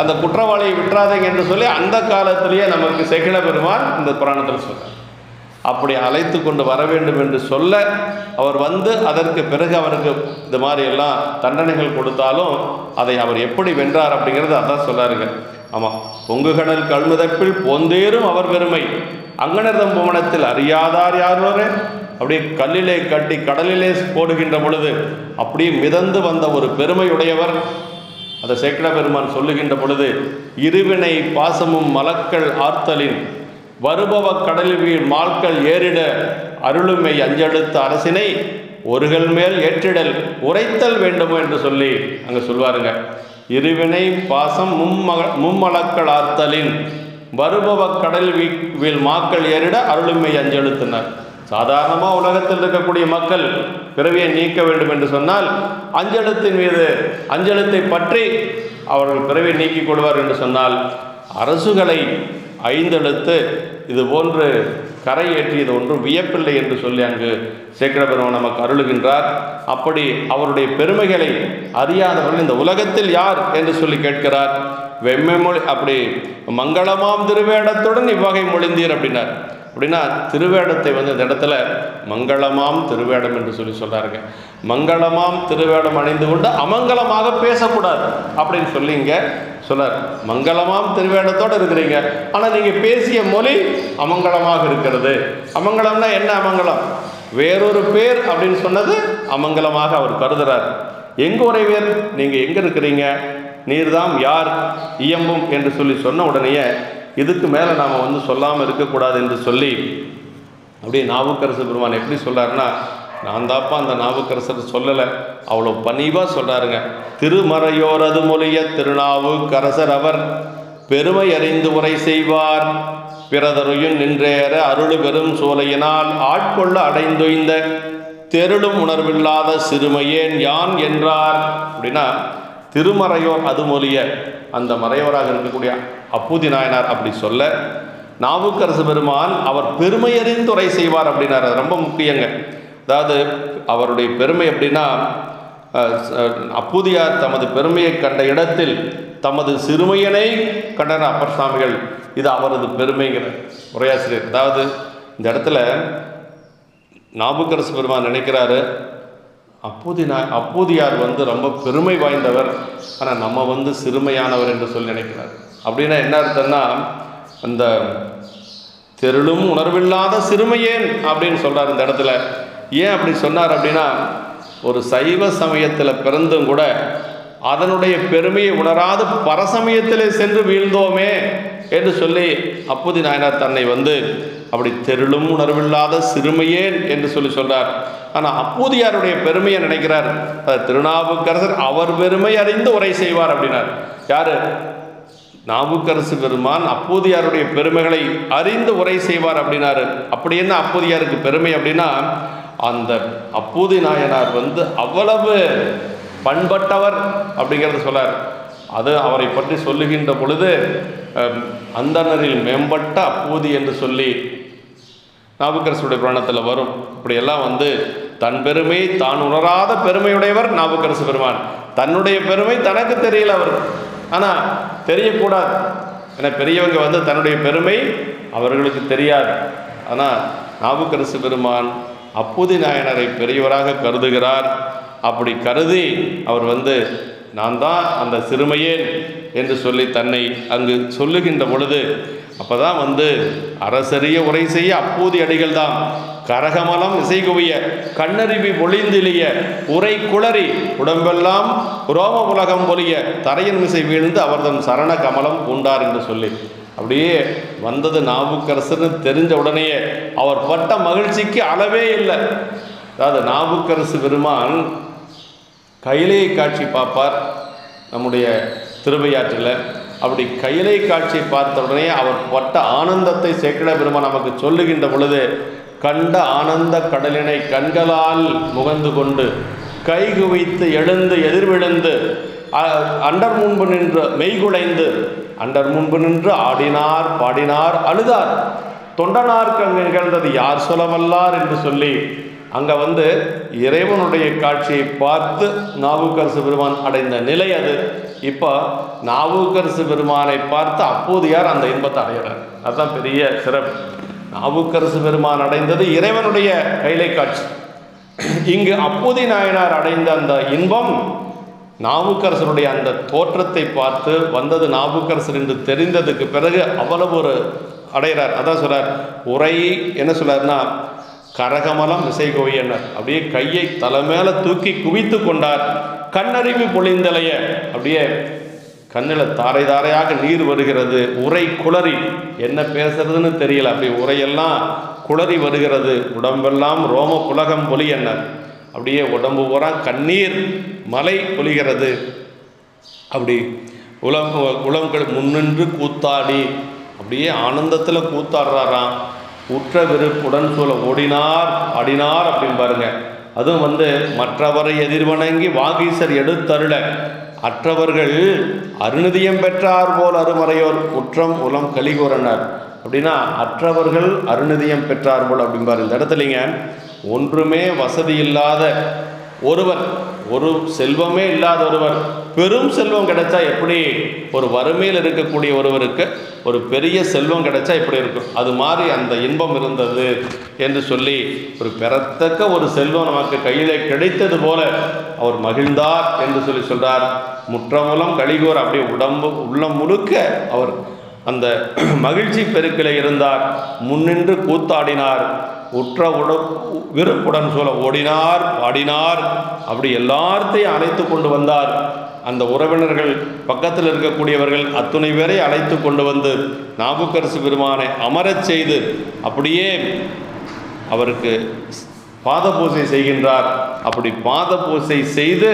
அந்த குற்றவாளியை விட்டுறாதீங்க என்று சொல்லி அந்த காலத்திலேயே நமக்கு சேக்கிழ பெருமான் இந்த புராணத்தில் சொல்றார். அப்படி அழைத்து கொண்டு வர வேண்டும் என்று சொல்ல அவர் அதற்கு பிறகு அவருக்கு இந்த மாதிரி எல்லாம் தண்டனைகள் கொடுத்தாலும் அதை அவர் எப்படி வென்றார் அப்படிங்கிறது அதான் சொல்லாருங்க. ஆமாம், பொங்குகடல் கல்முதப்பில் போந்தேறும் அவர் பெருமை அங்கணர்தம் புவனத்தில் அறியாதார் யாரோரே, அப்படியே கல்லிலே கட்டி கடலிலே போடுகின்ற பொழுது அப்படியே மிதந்து வந்த ஒரு பெருமையுடையவர். அதை சேக்கிழ பெருமான் சொல்லுகின்ற பொழுது, இருவினை பாசமும் மலக்கள் ஆர்த்தலின் வருபவ கடலில் வீழ் மால்கள் ஏறிட அருளுமை அஞ்செழுத்த அரசினை ஒருகள் மேல் ஏற்றிடல் உரைத்தல் வேண்டுமோ என்று சொல்லி அங்கே சொல்வாருங்க. இருவினை பாசம் மும்மலக்கள் ஆர்த்தலின் வருபவ கடல் வீழ் மாக்கள் ஏறிட அருளுமை அஞ்செழுத்தினர். சாதாரணமாக உலகத்தில் இருக்கக்கூடிய மக்கள் பிறவியை நீக்க வேண்டும் என்று சொன்னால் அஞ்செழுத்தின் மீது அஞ்செழுத்தை பற்றி அவர்கள் பிறவியை நீக்கிக் கொள்வார் என்று சொன்னால், அரசுகளை ஐந்தெழுத்து இது போன்று கரை ஏற்றியது ஒன்றும் வியப்பில்லை என்று சொல்லி அங்கு சேக்கிழ பெருமான் நமக்கு அருளுகின்றார். அப்படி அவருடைய பெருமைகளை அறியாதவர்கள் இந்த உலகத்தில் யார் என்று சொல்லி கேட்கிறார். வெம்மை மொழி அப்படி மங்களமாம் திருவேடத்துடன் இவ்வகை மொழிந்தீர் அப்படின்னார். அப்படின்னா திருவேடத்தை வந்து இந்த இடத்துல மங்களமாம் திருவேடம் என்று சொல்லி சொல்கிறாருங்க. மங்களமாம் திருவேடம் அணிந்து கொண்டு அமங்கலமாக பேசக்கூடாது அப்படின்னு சொல்லி இங்கே சொன்னார். மங்களமாம் திருவேடத்தோடு இருக்கிறீங்க, ஆனால் நீங்கள் பேசிய மொழி அமங்கலமாக இருக்கிறது. அமங்கலம்னா என்ன அமங்கலம்? வேறொரு பேர் அப்படின்னு சொன்னது அமங்கலமாக அவர் கருதுகிறார். எங்கே உறைவேர், நீங்கள் எங்கே இருக்கிறீங்க, நீர்தாம் யார் இயம்பும் என்று சொல்லி சொன்ன உடனேயே இதுக்கு மேலே நாம் வந்து சொல்லாமல் இருக்கக்கூடாது என்று சொல்லி அப்படியே நாவுக்கரசு பெருமான் எப்படி சொல்கிறாருன்னா, நான் தாப்பா அந்த நாவுக்கரசர் சொல்லலை, அவ்வளோ பணிவாக சொல்கிறாருங்க. திருமறையோரது மொழிய திருநாவுக்கரசர் அவர் பெருமை அறிந்து உரை செய்வார், பிறதருயும் நின்றேற அருள் பெரும் சோலையினால் ஆட்கொள்ள அடைந்தொய்ந்த தெருளும் உணர்வில்லாத சிறுமையேன் யான் என்றார். அப்படின்னா திருமறையோர் அது மொழிய அந்த மறையோராக இருக்கக்கூடிய அப்பூதி நாயனார் அப்படி சொல்ல, நாவுக்கரசு பெருமான் அவர் பெருமையறிந்து உரை செய்வார் அப்படின்னார். அது ரொம்ப முக்கியங்க. அதாவது அவருடைய பெருமை எப்படின்னா, அப்பூதியார் தமது பெருமையை கண்ட இடத்தில் தமது சிறுமையனை கண்டன அப்பர் சுவாமிகள், இது அவரது பெருமைங்கிற உரையாசிரியர். அதாவது இந்த இடத்துல நாவுக்கரசு பெருமான் நினைக்கிறாரு, அப்பூதியார் வந்து ரொம்ப பெருமை வாய்ந்தவர், ஆனால் நம்ம வந்து சிறுமையானவர் என்று சொல்லி நினைக்கிறார். அப்படின்னா என்ன அர்த்தம்னா, அந்த தெருளும் உணர்வில்லாத சிறுமையேன் அப்படின்னு சொல்கிறார் இந்த இடத்துல. ஏன் அப்படி சொன்னார் அப்படின்னா, ஒரு சைவ சமயத்தில் பிறந்தும் கூட அதனுடைய பெருமையை உணராது பரசமயத்திலே சென்று வீழ்ந்தோமே என்று சொல்லி அப்பூதி நாயனார் தன்னை வந்து அப்படி தெருளும் உணர்வில்லாத சிறுமையேன் என்று சொல்லி சொல்றார். ஆனால் அப்பூதியாருடைய பெருமையை நினைக்கிறார். திருநாவுக்கரசர் அவர் பெருமை அறிந்து உரை செய்வார் அப்படின்னார். யாரு? நாவுக்கரசு பெருமான் அப்பூதியாருடைய பெருமைகளை அறிந்து உரை செய்வார் அப்படின்னாரு. அப்படி என்ன அப்பூதியாருக்கு பெருமை அப்படின்னா, அந்த அப்பூதி நாயனார் வந்து அவ்வளவு பண்பட்டவர் அப்படிங்கிறத சொல்லார். அது அவரை பற்றி சொல்லுகின்ற பொழுது அந்தணரில் மேம்பட்ட அப்பூதி என்று சொல்லி நாவுக்கரசுடைய புராணத்தில் வரும். இப்படியெல்லாம் வந்து தன் பெருமை தான் உணராத பெருமையுடையவர் நாவுக்கரசு பெருமான். தன்னுடைய பெருமை தனக்கு தெரியல அவர், ஆனால் தெரியக்கூடாது. ஏன்னா பெரியவங்க வந்து தன்னுடைய பெருமை அவர்களுக்கு தெரியாது. ஆனால் நாவுக்கரசு பெருமான் அப்பூதி நாயனரை பெரியவராக கருதுகிறார். அப்படி கருதி அவர் வந்து நான் தான் அந்த சிறுமையேன் என்று சொல்லி தன்னை அங்கு சொல்லுகின்ற பொழுது, அப்போ தான் வந்து அரசரிய உரை செய்ய அப்பூதி அடிகள் தான் கரகமலம் இசைகுவிய கண்ணறிவி பொழிந்திலிய உரை குளறி உடம்பெல்லாம் ரோம உலகம் பொலிய தரையின் மிசை வீழ்ந்து அவர்தம் சரண கமலம் பூண்டார் என்று சொல்லி அப்படியே வந்தது நாவுக்கரசர்னு தெரிஞ்ச உடனேயே அவர் பட்ட மகிழ்ச்சிக்கு அளவே இல்லை. அதாவது நாவுக்கரசு பெருமான் கைலை காட்சி பார்ப்பார் நம்முடைய திருவையாற்றில். அப்படி கைலை காட்சி பார்த்த உடனே அவர் பட்ட ஆனந்தத்தை சேக்கிழ பெருமான் நமக்கு சொல்லுகின்ற பொழுது, கண்ட ஆனந்த கடலினை கண்களால் முகந்து கொண்டு கைகுவித்து எழுந்து எதிர்விழுந்து அண்டர் முன்பு நின்று மெய்குலைந்து அண்டர் முன்பு நின்று ஆடினார் பாடினார் அழுதார் தொண்டனார்க்கு அங்கு நிகழ்ந்தது யார் சொல்லவல்லார் என்று சொல்லி அங்கே வந்து இறைவனுடைய காட்சியை பார்த்து நாவுக்கரசு பெருமான் அடைந்த நிலை அது. இப்போ நாவுக்கரசு பெருமானை பார்த்து அப்பூதியார் அந்த இன்பத்தை அடைகிறார். அதுதான் பெரிய சிறப்பு. நாவுக்கரசு பெருமான் அடைந்தது இறைவனுடைய கைலை காட்சி. இங்கு அப்பூதி நாயனார் அடைந்த அந்த இன்பம் நாவுக்கரசருடைய அந்த தோற்றத்தை பார்த்து வந்தது நாவுக்கரசர் என்று தெரிந்ததுக்கு பிறகு அவ்வளவு ஒரு அடைகிறார். அதான் சொல்றார், உரை என்ன சொல்றாருன்னா, கரகமலம் இசைகோவியனர் அப்படியே கையை தலை மேலே தூக்கி குவித்து கொண்டார். கண்ணறிவி பொழிந்தலைய அப்படியே கண்ணில் தாரை தாரையாக நீர் வருகிறது. உரை குளறி என்ன பேசுறதுன்னு தெரியல, அப்படி உரையெல்லாம் குளறி வருகிறது. உடம்பெல்லாம் ரோம புலகம் பொலியனர் அப்படியே உடம்பு பூரா கண்ணீர் மலை பொழிகிறது. அப்படி உலங்கள் முன்னின்று கூத்தாடி அப்படியே ஆனந்தத்தில் கூத்தாடுறாராம். உற்ற விருப்புடன் சூழ ஓடினார் ஆடினார் அப்படின்னு பாருங்க. அதுவும் வந்து மற்றவரை எதிர்வணங்கி வாகீசர் எடுத்தருள அற்றவர்கள் அருநிதியம் பெற்றார் போல் அருமறையோர் குற்றம் உலம் கலிகூறனர். அப்படின்னா அற்றவர்கள் அருநிதியம் பெற்றார் போல் அப்படின்பாரு. இந்த இடத்துலங்க ஒன்றுமே வசதி இல்லாத ஒருவர், ஒரு செல்வமே இல்லாத ஒருவர் பெரும் செல்வம் கிடைச்சா எப்படி ஒரு வறுமையில் இருக்கக்கூடிய ஒருவருக்கு ஒரு பெரிய செல்வம் கிடைச்சா இப்படி இருக்கும், அது மாதிரி அந்த இன்பம் இருந்தது என்று சொல்லி ஒரு பெறத்தக்க ஒரு செல்வம் நமக்கு கையிலே கிடைத்தது போல அவர் மகிழ்ந்தார் என்று சொல்லி சொல்றார். முற்றமுலம் கலிகூர், அப்படியே உள்ளம் முழுக்க அவர் அந்த மகிழ்ச்சி பெருக்கில் இருந்தார். முன்னின்று கூத்தாடினார், உற்ற விருப்புடன் சொல்ல ஓடினார் பாடினார். அப்படி எல்லாத்தையும் அழைத்து கொண்டு வந்தார். அந்த உறவினர்கள் பக்கத்தில் இருக்கக்கூடியவர்கள் அத்துணை பேரை அழைத்து கொண்டு வந்து நாபுக்கரசு பெருமானை அமரச் செய்து அப்படியே அவருக்கு பாத பூசை செய்கின்றார். அப்படி பாத பூசை செய்து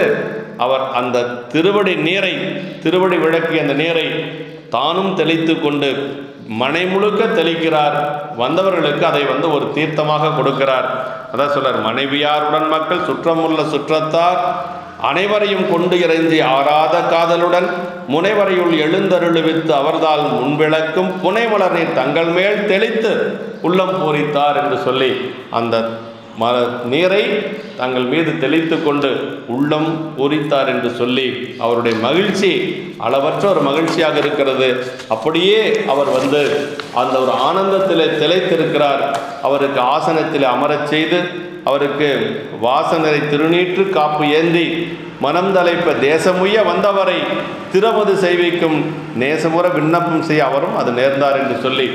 அவர் அந்த திருவடி விளக்கி அந்த நீரை தானும் தெளித்து கொண்டு மனை முழுக்க தெளிக்கிறார். வந்தவர்களுக்கு அதை ஒரு தீர்த்தமாக கொடுக்கிறார். அதான் சொல்றார், மனைவியார் உடன் மக்கள் சுற்றமுள்ள சுற்றத்தார் அனைவரையும் கொண்டு இறைஞ்சி ஆறாத காதலுடன் முனைவரையுள் எழுந்தருளுவித்து அவர்தால் முன்விளக்கும் புனைமலர் நீர் தங்கள் மேல் தெளித்து உள்ளம் பூரித்தார் என்று சொல்லி அந்த நீரை தங்கள் மீது தெளித்து கொண்டு உள்ளம் பூரித்தார் என்று சொல்லி அவருடைய மகிழ்ச்சி அளவற்ற ஒரு மகிழ்ச்சியாக இருக்கிறது. அப்படியே அவர் அந்த ஒரு ஆனந்தத்திலே திளைத்திருக்கிறார். அவருக்கு ஆசனத்தில் அமரச் செய்து அவருக்கு வாசனை திருநீற்று காப்பு ஏந்தி மனம் தலைப்ப தேசமுய்ய வந்தவரை திறமது செய்விக்கும் நேசமுற விண்ணப்பம் செய்ய அவரும் அது நேர்ந்தார் என்று சொல்லி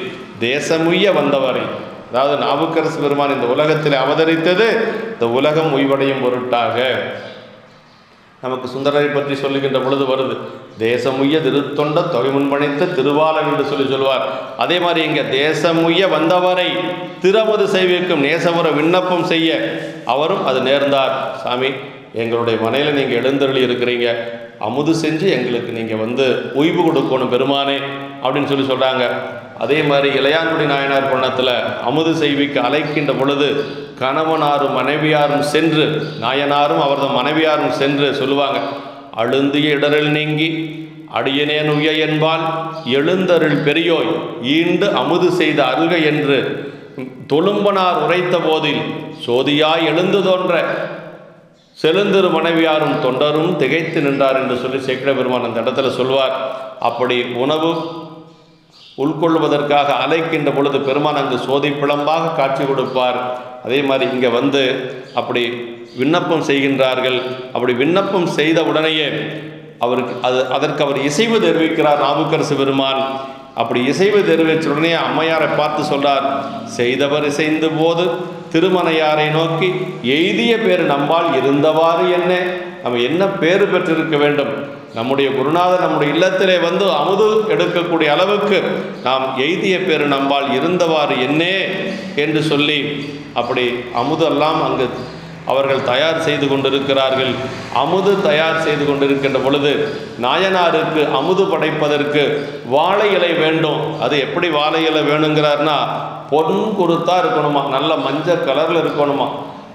தேசமுய்ய வந்தவரை, அதாவது நாவுக்கரசு பெருமான் இந்த உலகத்தில் அவதரித்தது இந்த உலகம் உய்வடையும் பொருட்டாக. நமக்கு சுந்தரரை பற்றி சொல்லுகின்ற பொழுது வருது, தேசமுய்ய திருத்தொண்ட தொகை முன்பணித்த திருவாளன் என்று சொல்லுவார். அதே மாதிரி இங்கே தேசமுய்ய வந்தவரை திறமது செய்விக்கும் நேசமுற விண்ணப்பம் செய்ய அவரும் அது நேர்ந்தார். சாமி, எங்களுடைய மனையில் நீங்கள் எழுந்தருளி இருக்கிறீங்க, அமுது செஞ்சு எங்களுக்கு நீங்கள் ஓய்வு கொடுக்கணும் பெருமானே அப்படின்னு சொல்கிறாங்க. அதே மாதிரி இளையான்குடி நாயனார் பொன்னத்தில் அமுது செய்விக்கு அழைக்கின்ற பொழுது கணவனாரும் மனைவியாரும் சென்று, நாயனாரும் அவரது மனைவியாரும் சென்று சொல்லுவாங்க, அழுந்திய இடரில் நீங்கி அடியனேன் உய என்பால் எழுந்தருள் பெரியோய் ஈண்டு அமுது செய்த அருக என்று தொழும்பனார் உரைத்த போதில் சோதியாய் எழுந்து தோன்ற செழுந்திரு மனைவியாரும் தொண்டரும் திகைத்து நின்றார் என்று சொல்லி சேக்கிழ பெருமான் அந்த இடத்துல சொல்வார். அப்படி உணவு உள்கொள்வதற்காக அழைக்கின்ற பொழுது பெருமான் அங்கு சோதி பிளம்பாக காட்சி கொடுப்பார். அதே மாதிரி இங்கே அப்படி விண்ணப்பம் செய்கின்றார்கள். அப்படி விண்ணப்பம் செய்த உடனேயே அவருக்கு அதற்கு அவர் இசைவு தெரிவிக்கிறார் நாவுக்கரசு பெருமான். அப்படி இசைவு தெரிவித்த உடனே அம்மையாரை பார்த்து சொல்றார், செய்தவர் இசைந்த போது திருமணையாரை நோக்கி எய்திய பேர் நம்பால் இருந்தவாறு நம்ம என்ன பேறு பெற்றிருக்க வேண்டும், நம்முடைய குருநாதர் நம்முடைய இல்லத்திலே அமுது எடுக்கக்கூடிய அளவுக்கு நாம் எய்திய பேர் நம்பால் இருந்தவாறு என்று சொல்லி அப்படி அமுதெல்லாம் அங்கு அவர்கள் தயார் செய்து கொண்டிருக்கிறார்கள். அமுது தயார் செய்து கொண்டிருக்கின்ற பொழுது நாயனாருக்கு அமுது படைப்பதற்கு வாழை இலை வேண்டும். அது எப்படி வாழை இலை வேணுங்கிறார்னா, பொன் குருத்தா இருக்கணுமா, நல்ல மஞ்சள் கலரில் இருக்கணுமா,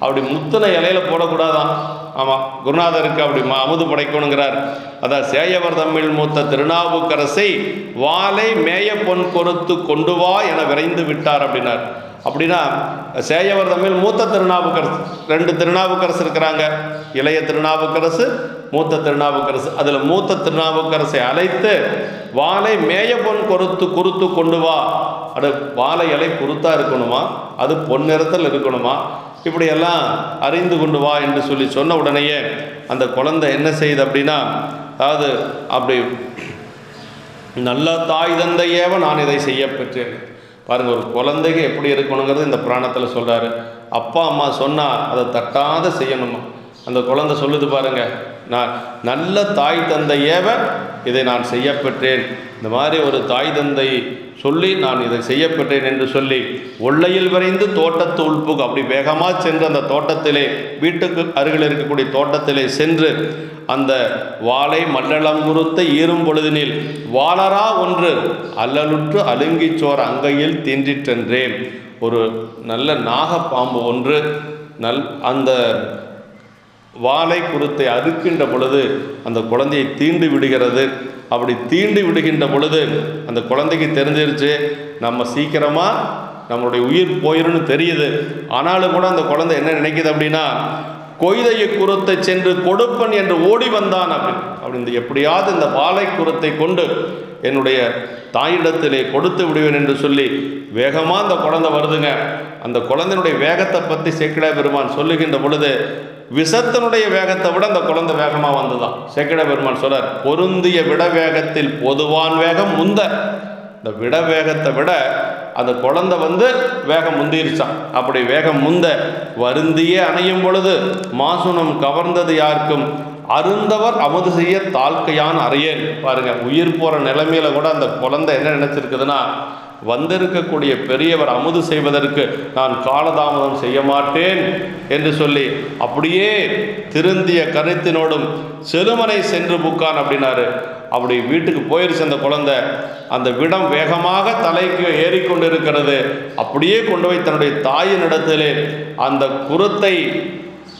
அப்படி முத்தின இலையில போடக்கூடாதான். ஆமாம், குருநாதருக்கு அப்படி அமுது படைக்கணுங்கிறார். அதான் சேயவர் தம்மில் மூத்த திருநாவுக்கரசை வாளை மேய பொன் கொடுத்து கொண்டு வா என விரைந்து விட்டார் அப்படின்னார். அப்படின்னா சேயவர் தம்மில் மூத்த திருநாவுக்கரசு, 2 திருநாவுக்கரசு இருக்கிறாங்க, இளைய திருநாவுக்கரசு மூத்த திருநாவுக்கரசு. அதில் மூத்த திருநாவுக்கரசை அழைத்து வாளை மேய பொன் குறுத்து கொண்டு வா, அது வாழை இலை குறுத்தா இருக்கணுமா, அது பொன்னிறத்தில் இருக்கணுமா, இப்படியெல்லாம் அறிந்து கொண்டு வா என்று சொல்லி சொன்ன உடனேயே அந்த குழந்தை என்ன செய்யுது அப்படின்னா, அதாவது அப்படி நல்ல தாய் தந்தையேவ நான் இதை செய்ய பெற்றேன். பாருங்கள், ஒரு குழந்தைக்கு எப்படி இருக்கணுங்கிறது இந்த புராணத்தில் சொல்கிறாரு. அப்பா அம்மா சொன்னால் அதை தட்டாத செய்யணுமா. அந்த குழந்தை சொல்லுது பாருங்கள், நான் நல்ல தாய் தந்தையேவ இதை நான் செய்ய பெற்றேன், இந்த மாதிரி ஒரு தாய் தந்தை சொல்லி நான் இதை செய்யப்பட்டேன் என்று சொல்லி ஒல்லையில் விரைந்து தோட்டத்து உள்புகு, அப்படி வேகமாக சென்று அந்த தோட்டத்திலே, வீட்டுக்கு அருகில் இருக்கக்கூடிய தோட்டத்திலே சென்று அந்த வாளை மல்லளம் குறுத்த ஈரும் பொழுதினில் வாளரா ஒன்று அல்லலுற்று அலுங்கிச்சோர் அங்கையில் தீன்றிற்றென்றேன். ஒரு நல்ல நாகப்பாம்பு ஒன்று அந்த வாளை குறுத்தை அறுக்கின்ற பொழுது அந்த குழந்தையை தீண்டு விடுகிறது. அப்படி தீண்டு விடுகின்ற பொழுது அந்த குழந்தைக்கு தெரிஞ்சிருச்சு, நம்ம சீக்கிரமாக நம்மளுடைய உயிர் போயிருன்னு தெரியுது. ஆனாலும் கூட அந்த குழந்தை என்ன நினைக்குது அப்படின்னா, கொய்தையை குறுத்தை சென்று கொடுப்பன் என்று ஓடி வந்தான். அப்படி எப்படியாவது இந்த வாழை குறுத்தை கொண்டு என்னுடைய தாயிடத்திலே கொடுத்து விடுவேன் என்று சொல்லி வேகமாக அந்த குழந்தை வருதுங்க. அந்த குழந்தையினுடைய வேகத்தை பற்றி சேக்கிழார் பெருமான் சொல்லுகின்ற பொழுது விஷத்தினுடைய வேகத்தை விட அந்த குழந்தை வேகமாக வந்துதான். சேக்கிழார் பெருமான் சொல்றார், பொருந்திய விட வேகத்தில் பொதுவான் வேகம் முந்த. இந்த விட வேகத்தை விட அந்த குழந்தை வேகம் முந்திருச்சான். அப்படி வேகம் முந்த வருந்தியே அணையும் பொழுது மாசுனம் கவர்ந்தது யாருக்கும் அருந்தவர் அமுது செய்ய தாழ்க்கையான் அறையேன். பாருங்க, உயிர் போகிற நிலைமையில கூட அந்த குழந்தை என்ன நினைச்சிருக்குதுன்னா, வந்திருக்கக்கூடிய பெரியவர் அமுது செய்வதற்கு நான் காலதாமதம் செய்ய மாட்டேன் என்று சொல்லி அப்படியே திருந்திய கருத்தினோடும் செருமனை சென்று புக்கான் அப்படின்னாரு. அப்படி வீட்டுக்கு போயிருச்சு அந்த குழந்தை. அந்த விடம் வேகமாக தலைக்கு ஏறிக்கொண்டு இருக்கிறது. அப்படியே கொண்டு போய் தன்னுடைய தாயின் இடத்திலே அந்த குருத்தை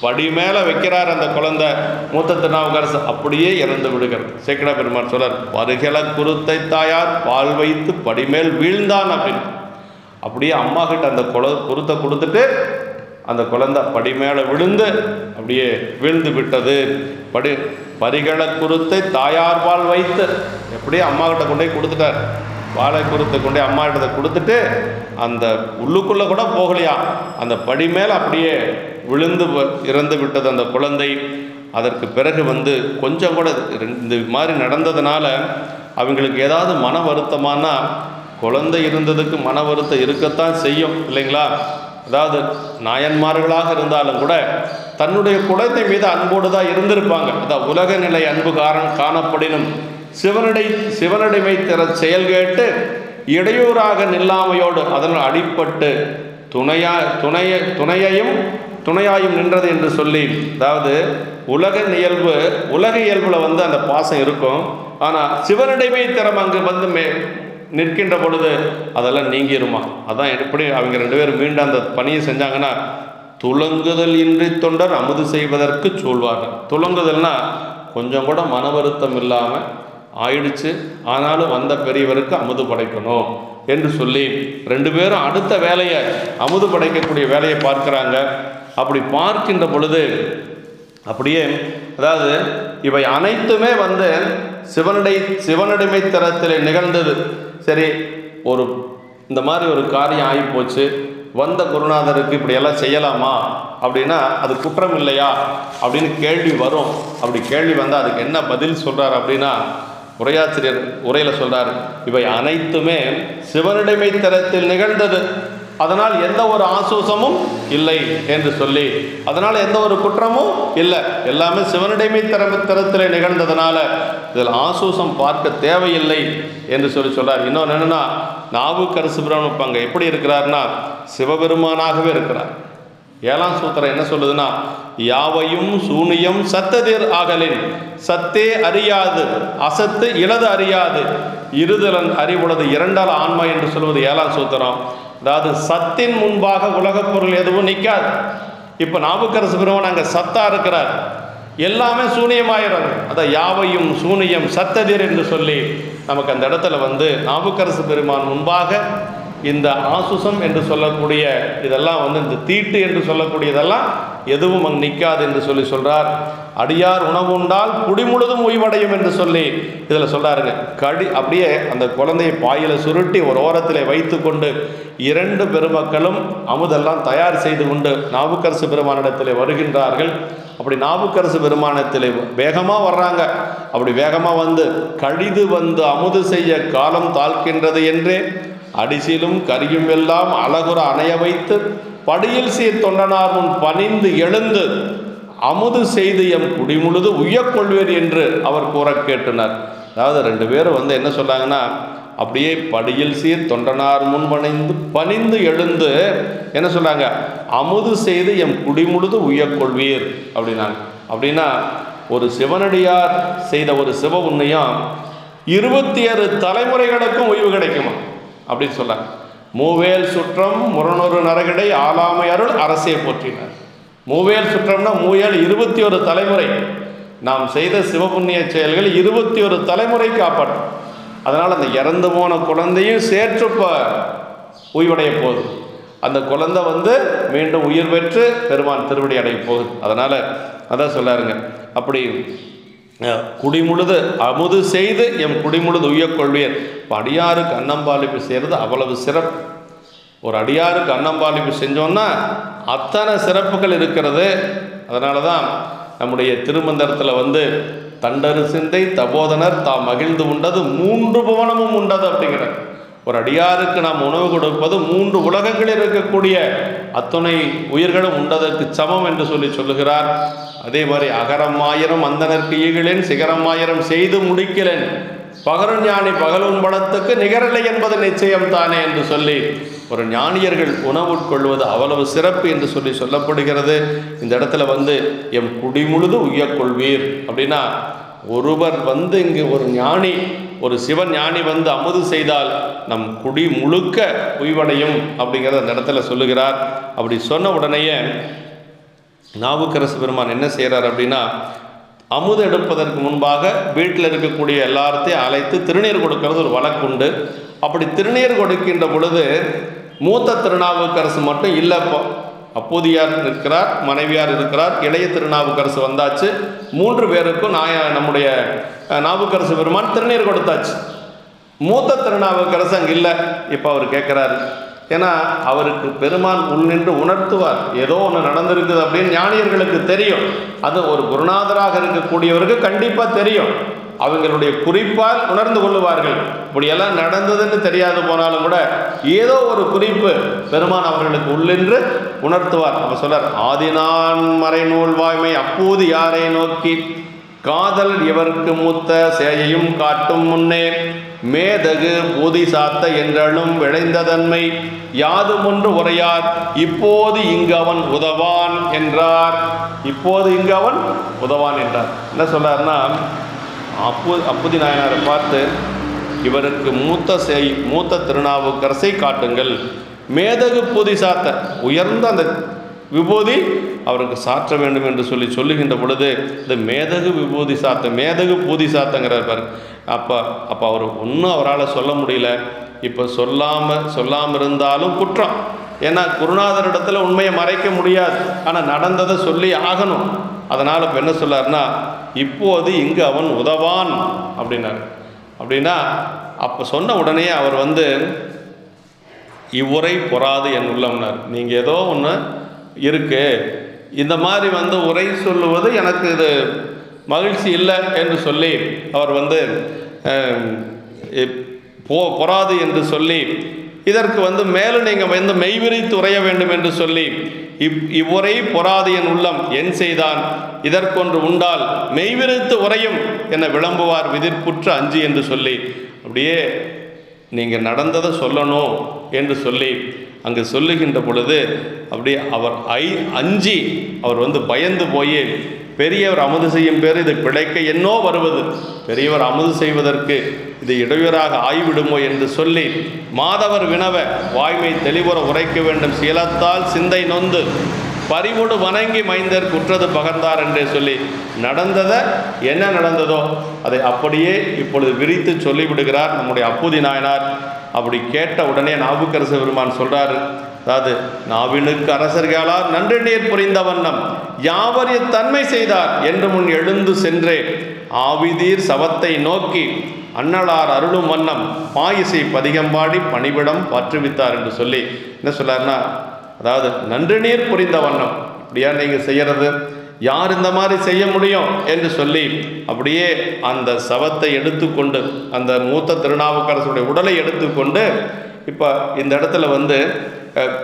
படி மேலே வைக்கிறார் அந்த குழந்தை. மூத்த திருநாவுக்கரசு அப்படியே இறந்து விடுகிறது. சேக்கிழார் பெருமான் சொல்றார், வருகல குருத்தை தாயார் பால் வைத்து படிமேல் வீழ்ந்தான் அப்படின்னு. அப்படியே அம்மா கிட்ட அந்த குருத்தை கொடுத்துட்டு அந்த குழந்தை படி மேலே விழுந்து அப்படியே வீழ்ந்து விட்டது. பரிகள குருத்தை தாயார் பால் வைத்து எப்படியே அம்மா கிட்ட கொண்டே கொடுத்துட்டார். வாழை குருத்தை கொண்டே அம்மா கிட்ட கொடுத்துட்டு அந்த உள்ளுக்குள்ளே கூட போகலையா, அந்த படி மேலே அப்படியே விழுந்து இறந்து விட்டது அந்த குழந்தை. அதற்கு பிறகு கொஞ்சம் கூட இந்த மாதிரி நடந்ததுனால அவங்களுக்கு ஏதாவது மன வருத்தமானா, குழந்தை இருந்ததுக்கு மன வருத்தம் இருக்கத்தான் செய்யும் இல்லைங்களா. அதாவது நாயன்மார்களாக இருந்தாலும் கூட தன்னுடைய குழந்தை மீது அன்போடு தான் இருந்திருப்பாங்க. அதான் உலக நிலை அன்பு காணப்படினும் சிவனடிமை திற செயல் கேட்டு இடையூறாக நில்லாமையோடு அதனால் அடிப்பட்டு துணையாயும் நின்றது என்று சொல்லி, அதாவது உலக இயல்புல அந்த பாசம் இருக்கும். ஆனால் சிவனடிமை திறம் அங்கு நிற்கின்ற பொழுது அதெல்லாம் நீங்கிருமா. அதான் எப்படி அவங்க 2 பேரும் மீண்டும் அந்த பணியை செஞ்சாங்கன்னா, துளங்குதல் இன்றி தொண்டர் அமுது செய்வதற்கு சொல்வார்கள். துளங்குதல்னா கொஞ்சம் கூட மன வருத்தம் இல்லாமல் ஆயிடுச்சு, ஆனாலும் வந்த பெரியவருக்கு அமுது படைக்கணும் என்று சொல்லி 2 பேரும் அடுத்த வேலையை, அமுது படைக்கக்கூடிய வேலையை பார்க்குறாங்க. அப்படி பார்க்கின்ற பொழுது அப்படியே, அதாவது இவை அனைத்துமே சிவனடிமை தரத்தில் நிகழ்ந்தது. சரி, இந்த மாதிரி ஒரு காரியம் ஆகி போச்சு, வந்த குருநாதருக்கு இப்படியெல்லாம் செய்யலாமா அப்படின்னா அது குற்றம் இல்லையா அப்படின்னு கேள்வி வரும். அப்படி கேள்வி வந்தால் அதுக்கு என்ன பதில் சொல்கிறார் அப்படின்னா, உரையாசிரியர் உரையில் சொல்கிறார், இவை அனைத்துமே சிவனடிமை தரத்தில் நிகழ்ந்தது, அதனால் எந்த ஒரு ஆசூசமும் இல்லை என்று சொல்லி, அதனால் எந்த ஒரு குற்றமும் இல்லை, எல்லாமே சிவனடிமை தரத்தில் நிகழ்ந்ததுனால இதில் ஆசூசம் பார்க்க தேவையில்லை என்று சொல்றார். இன்னொன்று என்னன்னா, நாவுக்கரசு பெருமான் அங்கே எப்படி இருக்கிறார்னா சிவபெருமானாகவே இருக்கிறார். 7ஆம் சூத்திரம் என்ன சொல்லுதுன்னா, யாவையும் சூனியம் சத்ததிர் ஆகலின் சத்தே அறியாது அசத்து இலது அறியாது இருதலன் அறிவுள்ளது இரண்டால் ஆன்மா என்று சொல்வது 7ஆம் சூத்திரம். அதாவது சத்தின் முன்பாக உலகப் பொருள் எதுவும் நிற்காது. இப்போ நாவுக்கரசு பெருமான் அங்கே சத்தா இருக்கிறார், எல்லாமே சூனியமாயிரும். அதான் யாவையும் சூனியம் சத்ததிர் என்று சொல்லி நமக்கு அந்த இடத்துல நாவுக்கரசு பெருமான் முன்பாக இந்த ஆசுசம் என்று சொல்லக்கூடிய இதெல்லாம் இந்த தீட்டு என்று சொல்லக்கூடியதெல்லாம் எதுவும் அங்கே நிற்காது என்று சொல்கிறார். அடியார் உணவு உண்டால் குடி முழுதும் உய்வடையும் என்று சொல்லி இதில் சொல்கிறாருங்க. அப்படியே அந்த குழந்தையை பாயில சுருட்டி ஒரு ஓரத்தில் வைத்து கொண்டு 2 பெருமக்களும் அமுதெல்லாம் தயார் செய்து கொண்டு நாவுக்கரசு பெருமானிடத்தில் வருகின்றார்கள். அப்படி நாவுக்கரசு பெருமானத்தில் வேகமாக வர்றாங்க. அப்படி வேகமாக கழிது அமுது செய்ய காலம் தாழ்கின்றது என்றே அடிசிலும் கரியும் எல்லாம் அழகுற அணைய வைத்து படியில் சீர் தொண்டனார் முன் பணிந்து எழுந்து அமுது செய்து எம் குடிமுழுது உய்யக்கொள்வேர் என்று அவர் கூற கேட்டனர். அதாவது 2 பேரும் என்ன சொன்னாங்கன்னா, அப்படியே படியில் சீர் தொண்டனார் முன் பணிந்து எழுந்து என்ன சொன்னாங்க, அமுது செய்து எம் குடிமுழுது உய்யக்கொள்வீர் அப்படின்னாங்க. அப்படின்னா ஒரு சிவனடியார் செய்த ஒரு சிவ உண்மையும் 26 தலைமுறைகளுக்கும் ஓய்வு கிடைக்குமா அப்படின்னு சொன்னாங்க. மூவேல் சுற்றம் முரணொரு நரகடை ஆளாமை அருள் அரசே போற்றினார். மூவேல் சுற்றம்னா மூவேல் 21 தலைமுறை நாம் செய்த சிவபுண்ணிய செயல்கள் 21 தலைமுறை காப்பாற்றும். அதனால் அந்த இறந்து போன குழந்தையும் சேற்றுப்ப உய்வடைய போகுது. அந்த குழந்தை மீண்டும் உயிர் பெற்று பெருமான் திருவடி அடைய போகுது. அதனால் அதான் சொல்லாருங்க. அப்படி குடிமுழுது அமுது செய்து எம் குடிமுழுது உய்யக்கொள்வீர். இப்போ அடியாருக்கு அன்னம்பாலிப்பு செய்கிறது அவ்வளவு சிறப்பு. ஒரு அடியாருக்கு அன்னம்பாலிப்பு செஞ்சோன்னா அத்தனை சிறப்புகள் இருக்கிறது. அதனால தான் நம்முடைய திருமந்திரத்தில் வந்து தண்டரு சிந்தை தபோதனர் தாம் மகிழ்ந்து உண்டது 3 புவனமும் உண்டது அப்படிங்கிறார். ஒரு அடியாருக்கு நாம் உணவு கொடுப்பது 3 உலகங்களில் இருக்கக்கூடிய அத்துணை உயிர்களும் உண்டதற்கு சமம் என்று சொல்லுகிறார். அதே மாதிரி அகரம் ஆயிரம் அந்தனருக்கு ஈகிலேன் சிகரம் ஆயிரம் செய்து முடிக்கலேன் பகரும் ஞானி பகலும் பணத்துக்கு நிகரில்லை என்பது நிச்சயம் தானே என்று சொல்லி ஒரு ஞானியர்கள் உணவுட்கொள்வது அவ்வளவு சிறப்பு என்று சொல்லப்படுகிறது. இந்த இடத்துல வந்து எம் குடிமுழுது உய்யக்கொள்வீர் அப்படின்னா ஒருவர் வந்து இங்கு ஒரு ஞானி ஒரு சிவன் ஞானி வந்து அமுது செய்தால் நம் குடி முழுக்க உய்வடையும் அப்படிங்கிறத அந்த இடத்துல சொல்லுகிறார். அப்படி சொன்ன உடனேயே நாவுக்கரசு பெருமான் என்ன செய்கிறார் அப்படின்னா, அமுது எடுப்பதற்கு முன்பாக வீட்டில் இருக்கக்கூடிய எல்லாத்தையும் அழைத்து திருநீர் கொடுக்கறது ஒரு வழக்குண்டு. அப்படி திருநீர் கொடுக்கின்ற பொழுது மூத்த திருநாவுக்கரசு மட்டும் இல்லை. இப்போ அப்போதியார் இருக்கிறார், மனைவியார் இருக்கிறார், இளைய திருநாவுக்கரசு வந்தாச்சு. 3 பேருக்கும் நம்முடைய நாவுக்கரசு பெருமான் திருநீர் கொடுத்தாச்சு. மூத்த திருநாவுக்கரசு அங்கே இல்லை. இப்போ அவர் கேட்குறாரு, ஏன்னா அவருக்கு பெருமான் உள்நின்று உணர்த்துவார். ஏதோ ஒன்று நடந்திருக்குது அப்படின்னு ஞானியர்களுக்கு தெரியும். அது ஒரு குருநாதராக இருக்கக்கூடியவருக்கு கண்டிப்பாக தெரியும். அவங்களுடைய குறிப்பால் உணர்ந்து கொள்ளுவார்கள். இப்படியெல்லாம் நடந்ததுன்னு தெரியாது போனாலும் கூட ஏதோ ஒரு குறிப்பு பெருமான் அவர்களுக்கு உள்ளின்று உணர்த்துவார். அவர் சொல்றார், ஆதினான் மறைநூல் வாய்மை அப்போது யாரை நோக்கி காதல் இவருக்கு மூத்த சேயையும் காட்டும் முன்னே மேதகு பூதி சாத்த என்றளும் விளைந்ததன்மை யாதும் ஒன்று உரையார் இப்போது இங்கு அவன் உதவான் என்றார். இப்போது இங்கு அவன் உதவான் என்றார். என்ன சொல்றாருன்னா, அப்புதி நாயனாரை பார்த்து இவருக்கு மூத்த திருநாவுக்கரசை காட்டுங்கள், மேதகு பூதி சாத்த உயர்ந்த அந்த விபூதி அவருக்கு சாற்ற வேண்டும் என்று சொல்லுகின்ற பொழுது இந்த மேதகு விபூதி சாத்த மேதகு பூதி சாத்தங்கிறார் பாரு. அப்போ அவர் ஒன்றும் அவரால் சொல்ல முடியல. இப்போ சொல்லாமல் இருந்தாலும் குற்றம். ஏன்னா குருநாதரிடத்தில் உண்மையை மறைக்க முடியாது, ஆனால் நடந்ததை சொல்லி ஆகணும். அதனால் இப்போ என்ன சொல்லார்னா, இப்போது இங்கு அவன் உதவான் அப்படின்னார். அப்படின்னா அப்போ சொன்ன உடனே அவர் வந்து இவ்வுரை பொறாது என் உள்ளம்னார். நீங்கள் ஏதோ ஒன்று இருக்கு, இந்த மாதிரி வந்து உரை சொல்லுவது எனக்கு இது மகிழ்ச்சி இல்லை என்று சொல்லி அவர் வந்து பொறாது என்று சொல்லி இதற்கு வந்து மேலும் நீங்கள் வந்து மெய்விரித்து உரைய வேண்டும் என்று சொல்லி இவ்வுரை பொறாது என் உள்ளம் என் செய்தான் இதற்கொன்று உண்டால் மெய்விரித்து உரையும் என விளம்புவார் விதிர்ப்புற்று அஞ்சு என்று சொல்லி அப்படியே நீங்கள் நடந்ததை சொல்லணும் என்று சொல்லி அங்கு சொல்லுகின்ற பொழுது அப்படியே அவர் அஞ்சி அவர் வந்து பயந்து போய் பெரியவர் அமுது செய்யும் பேர் இது பிழைக்க என்னோ வருவது, பெரியவர் அமுது செய்வதற்கு இது இடையூறாக ஆய்விடுமோ என்று சொல்லி மாதவர் வினவ வாய்மை தெளிவுற உரைக்க வேண்டும் சீலத்தால் சிந்தை நொந்து பறிவுடு வணங்கி மைந்தர் குற்றது பகர்ந்தார் என்றே சொல்லி நடந்ததை என்ன நடந்ததோ அதை அப்படியே இப்பொழுது விரித்து சொல்லிவிடுகிறார் நம்முடைய அப்புதி நாயனார். அப்படி கேட்ட உடனே நாவுக்கரசு பெருமான் சொல்றாரு, அதாவது நாவினுக்கு அரசர்களால் நன்று நீர் புரிந்த வண்ணம் யாவரிய தன்மை செய்தார் என்று முன் எழுந்து சென்றே ஆவிதீர் சவத்தை நோக்கி அண்ணலார் அருளும் வண்ணம் பாயிசை பதிகம்பாடி பணிவிடம் பற்றுவித்தார் என்று சொல்லி என்ன சொல்லார்னா, அதாவது நன்று நீர் புரிந்த வண்ணம் இப்படியா நீங்கள் செய்கிறது, யார் இந்த மாதிரி செய்ய முடியும் என்று சொல்லி அப்படியே அந்த சவத்தை எடுத்துக்கொண்டு அந்த மூத்த திருநாவுக்கரசுடைய உடலை எடுத்துக்கொண்டு இப்போ இந்த இடத்துல வந்து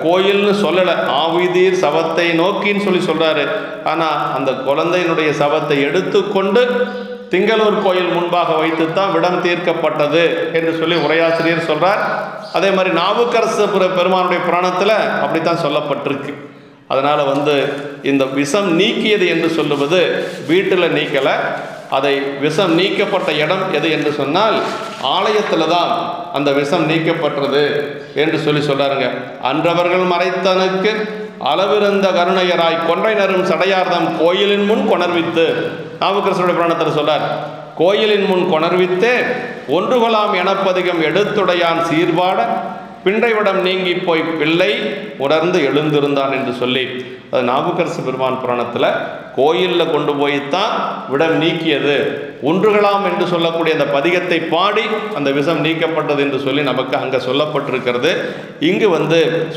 கோயில்னு சொல்லலை, ஆவிதீர் சவத்தை நோக்கின்னு சொல்கிறாரு. ஆனால் அந்த குழந்தையினுடைய சவத்தை எடுத்துக்கொண்டு திங்களூர் கோயில் முன்பாக வைத்துத்தான் விடம் தீர்க்கப்பட்டது என்று சொல்லி உரையாசிரியர் சொல்கிறார். அதே மாதிரி நாவுக்கரசு பெருமானுடைய புராணத்தில் அப்படித்தான் சொல்லப்பட்டிருக்கு. அதனால் வந்து இந்த விஷம் நீக்கியது என்று சொல்லுவது வீட்டில் நீக்கலை, அதை விஷம் நீக்கப்பட்ட இடம் எது என்று சொன்னால் ஆலயத்தில் தான் அந்த விஷம் நீக்கப்பட்டது என்று சொல்கிறாருங்க. அன்றவர்கள் மறைத்தனுக்கு அளவிருந்த கருணையராய் கொன்றை நரும் சடையார்தம் கோயிலின் முன் கொணர்வித்து நாவுக்கரசருடைய புராணத்தில் சொல்றார், கோயிலின் முன் கொணர்வித்தே ஒன்றுகொலாம் எனப்பதிகம் எடுத்துடையான் சீர்பாட பிண்டை விடம் நீங்கி போய் பிள்ளை உணர்ந்து எழுந்திருந்தான் என்று சொல்லி அது நாவுக்கரசு பெருமான் புராணத்தில் கோயிலில் கொண்டு போய்த்தான் விடம் நீக்கியது ஒன்றுகளாம் என்று சொல்லக்கூடிய அந்த பதிகத்தை பாடி அந்த விஷம் நீக்கப்பட்டது என்று சொல்லி நமக்கு அங்கே சொல்லப்பட்டிருக்கிறது. இங்கு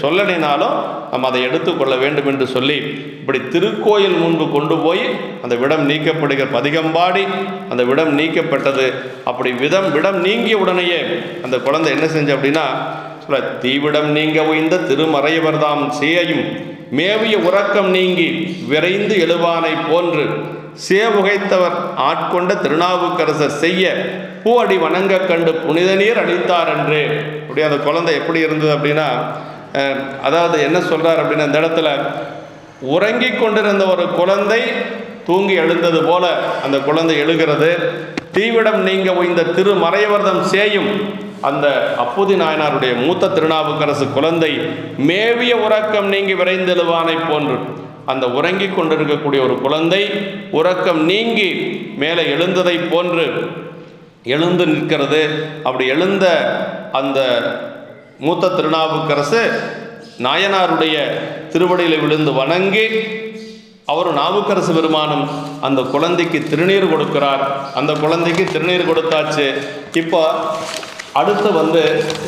சொல்லலினாலும் நம்ம அதை எடுத்துக்கொள்ள வேண்டும் என்று சொல்லி இப்படி திருக்கோயில் முன்பு கொண்டு போய் அந்த விடம் நீக்கப்படுகிற பதிகம் பாடி அந்த விடம் நீக்கப்பட்டது. அப்படி விடம் நீங்கிய உடனேயே அந்த குழந்தை என்ன செஞ்ச அப்படின்னா தீவிடம் நீங்க உய்ந்த திருமறையவர்தாம் சேயும் மேவிய உறக்கம் நீங்கி விரைந்து எழுவானை போன்று சேவுகைத்தவர் ஆட்கொண்ட திருநாவுக்கரசர் செய்ய பூஅடி வணங்க கண்டு புனித நீர் அளித்தார் என்று. அப்படி அந்த குழந்தை எப்படி இருந்தது அப்படின்னா, அதாவது என்ன சொல்றார் அப்படின்னா, இந்த இடத்துல உறங்கி கொண்டிருந்த ஒரு குழந்தை தூங்கி எழுந்தது போல அந்த குழந்தை எழுகிறது. தீவிடம் நீங்க உய்ந்த திருமறையவர்தம் சேயும் அந்த அப்பூதி நாயனாருடைய மூத்த திருநாவுக்கரசு குழந்தை மேவிய உறக்கம் நீங்கி விரைந்தெழுவானை போன்று அந்த உறங்கி கொண்டிருக்கக்கூடிய ஒரு குழந்தை உறக்கம் நீங்கி மேலே எழுந்ததை போன்று எழுந்து நிற்கிறது. அப்படி எழுந்த அந்த மூத்த திருநாவுக்கரசு நாயனாருடைய திருவடியில் விழுந்து வணங்கி அவரும் நாவுக்கரசு பெருமானும் அந்த குழந்தைக்கு திருநீர் கொடுக்கிறார். அந்த குழந்தைக்கு திருநீர் கொடுத்தாச்சு. இப்போ அடுத்து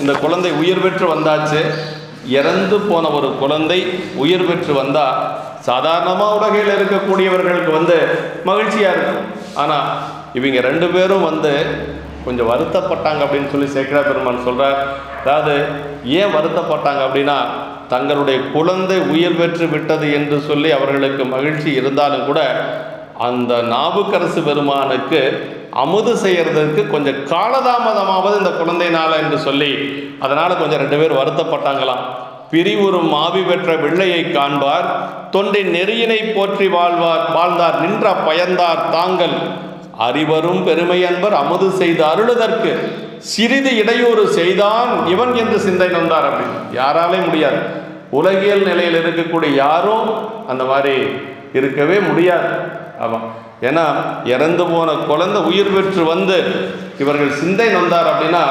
இந்த குழந்தை உயிர் பெற்று வந்தாச்சு. இறந்து போன ஒரு குழந்தை உயிர் பெற்று வந்தால் சாதாரணமாக உலகையில் இருக்கக்கூடியவர்களுக்கு மகிழ்ச்சியாக இருக்கும். ஆனால் இவங்க ரெண்டு பேரும் கொஞ்சம் வருத்தப்பட்டாங்க அப்படின்னு சொல்லி சேக்கிழார் பெருமான் சொல்கிறார். அதாவது ஏன் வருத்தப்பட்டாங்க அப்படின்னா, தங்களுடைய குழந்தை உயிர் பெற்று விட்டது என்று சொல்லி அவர்களுக்கு மகிழ்ச்சி இருந்தாலும் கூட அந்த நாவுக்கரசு பெருமானுக்கு அமுது செய்கிறதுக்கு கொஞ்சம் காலதாமதமாவது இந்த குழந்தைனால என்று சொல்லி அதனால் கொஞ்சம் ரெண்டு பேர் வருத்தப்பட்டாங்களாம். பிரிவுறும் ஆவி பெற்ற வெள்ளையை காண்பார் தொண்டின் நெறியினை போற்றி வாழ்ந்தார் நின்ற பயந்தார் தாங்கள் அறிவரும் பெருமை அன்பர் அமுது செய்து அருளுதற்கு சிறிது இடையூறு செய்தான் இவன் என்று சிந்தை நொந்தார். அப்படின்னு யாராலே முடியாது. உலகியல் நிலையில் இருக்கக்கூடிய யாரும் அந்த மாதிரி இருக்கவே முடியாது. ஆமாம், ஏன்னா இறந்து போன குழந்தை உயிர் பெற்று இவர்கள் சிந்தை நொந்தார் அப்படின்னா,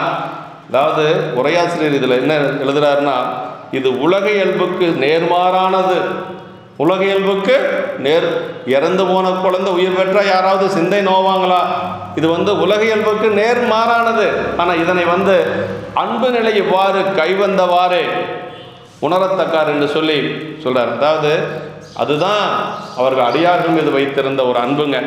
அதாவது உரையாசிரியர் இதில் என்ன எழுதுறாருன்னா, இது உலக இயல்புக்கு நேர்மாறானது. உலக இயல்புக்கு இறந்து போன குழந்தை உயிர் பெற்றால் யாராவது சிந்தை நோவாங்களா? இது உலக இயல்புக்கு நேர்மாறானது. ஆனால் இதனை அன்பு நிலை இவ்வாறு கைவந்தவாறு உணரத்தக்கார் என்று சொல்லி சொல்றார். அதாவது அதுதான் அவர்கள் அடியார்கள் மீது வைத்திருந்த ஒரு அன்புங்க.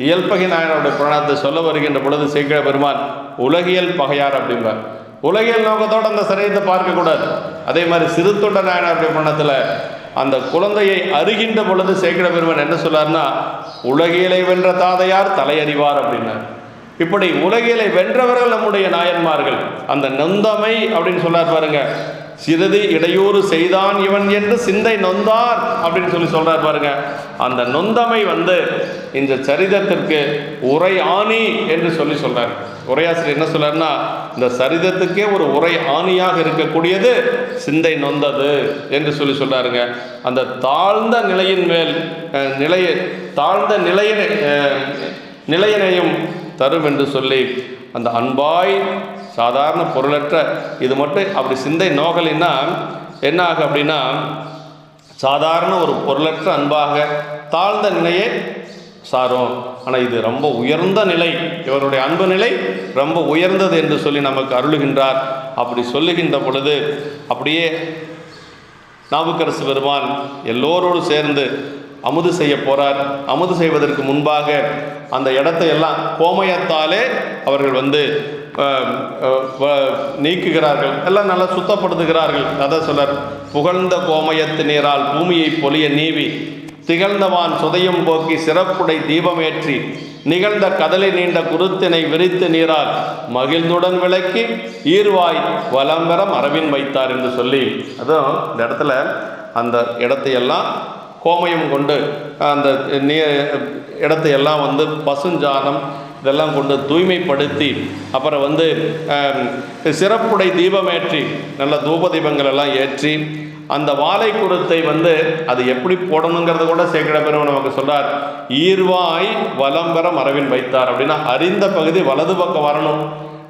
இயல்பகை நாயனாருடைய புராணத்தை சொல்ல வருகின்ற பொழுது சேக்கிழார் பெருமான் உலகியல் பகையார் அப்படிம்பார். உலகியல் நோக்கத்தோடு அந்த சரீரத்தை பார்க்கக்கூடாது. அதே மாதிரி சிறுத்தொண்ட நாயனாருடைய புராணத்தில் அந்த குழந்தையை அருகின்ற பொழுது சேக்கிழார் பெருமான் என்ன சொல்லார்னா, உலகியலை வென்ற தாதையார் தலையறிவார் அப்படின்னார். இப்படி உலகியலை வென்றவர்கள் நம்முடைய நாயன்மார்கள். அந்த நொந்தமை அப்படின்னு சொல்லார் பாருங்க, சிறிது இடையூறு செய்தான் இவன் என்று சிந்தை நொந்தார் அப்படின்னு சொல்லி சொல்றார் பாருங்க. அந்த நொந்தமை இந்த சரிதத்திற்கு உரை ஆணி என்று சொல்லி சொல்றார். உரையாசிரியர் என்ன சொல்றாருன்னா, இந்த சரிதத்துக்கே ஒரு உரை ஆணியாக இருக்கக்கூடியது சிந்தை நொந்தது என்று சொல்லி சொல்றாருங்க. அந்த தாழ்ந்த நிலையின் மேல் தாழ்ந்த நிலையினையும் தரும் என்று சொல்லி அந்த அன்பாய் சாதாரண பொருளற்ற இது மட்டும் அப்படி சிந்தை நோகலின்னா என்ன ஆகும் அப்படின்னா, சாதாரண ஒரு பொருளற்ற அன்பாக தாழ்ந்த நிலையை சாரும். ஆனால் இது ரொம்ப உயர்ந்த நிலை, இவருடைய அன்பு நிலை ரொம்ப உயர்ந்தது என்று சொல்லி நமக்கு அருளுகின்றார். அப்படி சொல்லுகின்ற பொழுது அப்படியே நாவுக்கரசு பெருமான் எல்லோரோடு சேர்ந்து அமுது செய்ய போகிறார். அமுது செய்வதற்கு முன்பாக அந்த இடத்தையெல்லாம் கோமயத்தாலே அவர்கள் நீக்குகிறார்கள், எல்லாம் நல்லா சுத்தப்படுத்துகிறார்கள். அதான் சொல்றார், புகழ்ந்த கோமயத்து நீரால் பூமியை பொலிய நீவி திகழ்ந்தவான் சுதையும் போக்கி சிறப்புடை தீபமேற்றி நிகழ்ந்த கதலை நீண்ட குருத்தினை விரித்து நீரால் மகிழ்ந்துடன் விளக்கி ஈர்வாய் வலம்பெற மரபின் வைத்தார் என்று சொல்லி, அதுவும் இந்த இடத்துல அந்த இடத்தையெல்லாம் கோமயம் கொண்டு அந்த இடத்தையெல்லாம் பசுஞ்சாணம் இதெல்லாம் கொண்டு தூய்மைப்படுத்தி அப்புறம் சிறப்புடை தீபமேற்றி நல்ல தூப தீபங்கள் எல்லாம் ஏற்றி அந்த வாழை குருத்தை அது எப்படி போடணுங்கிறத கூட சேக்கிழார் பெருமான் நமக்கு சொல்றார். ஈர்வாய் வலம்பெற மரபின் வைத்தார் அப்படின்னா அறிந்த பகுதி வலது பக்கம் வரணும்,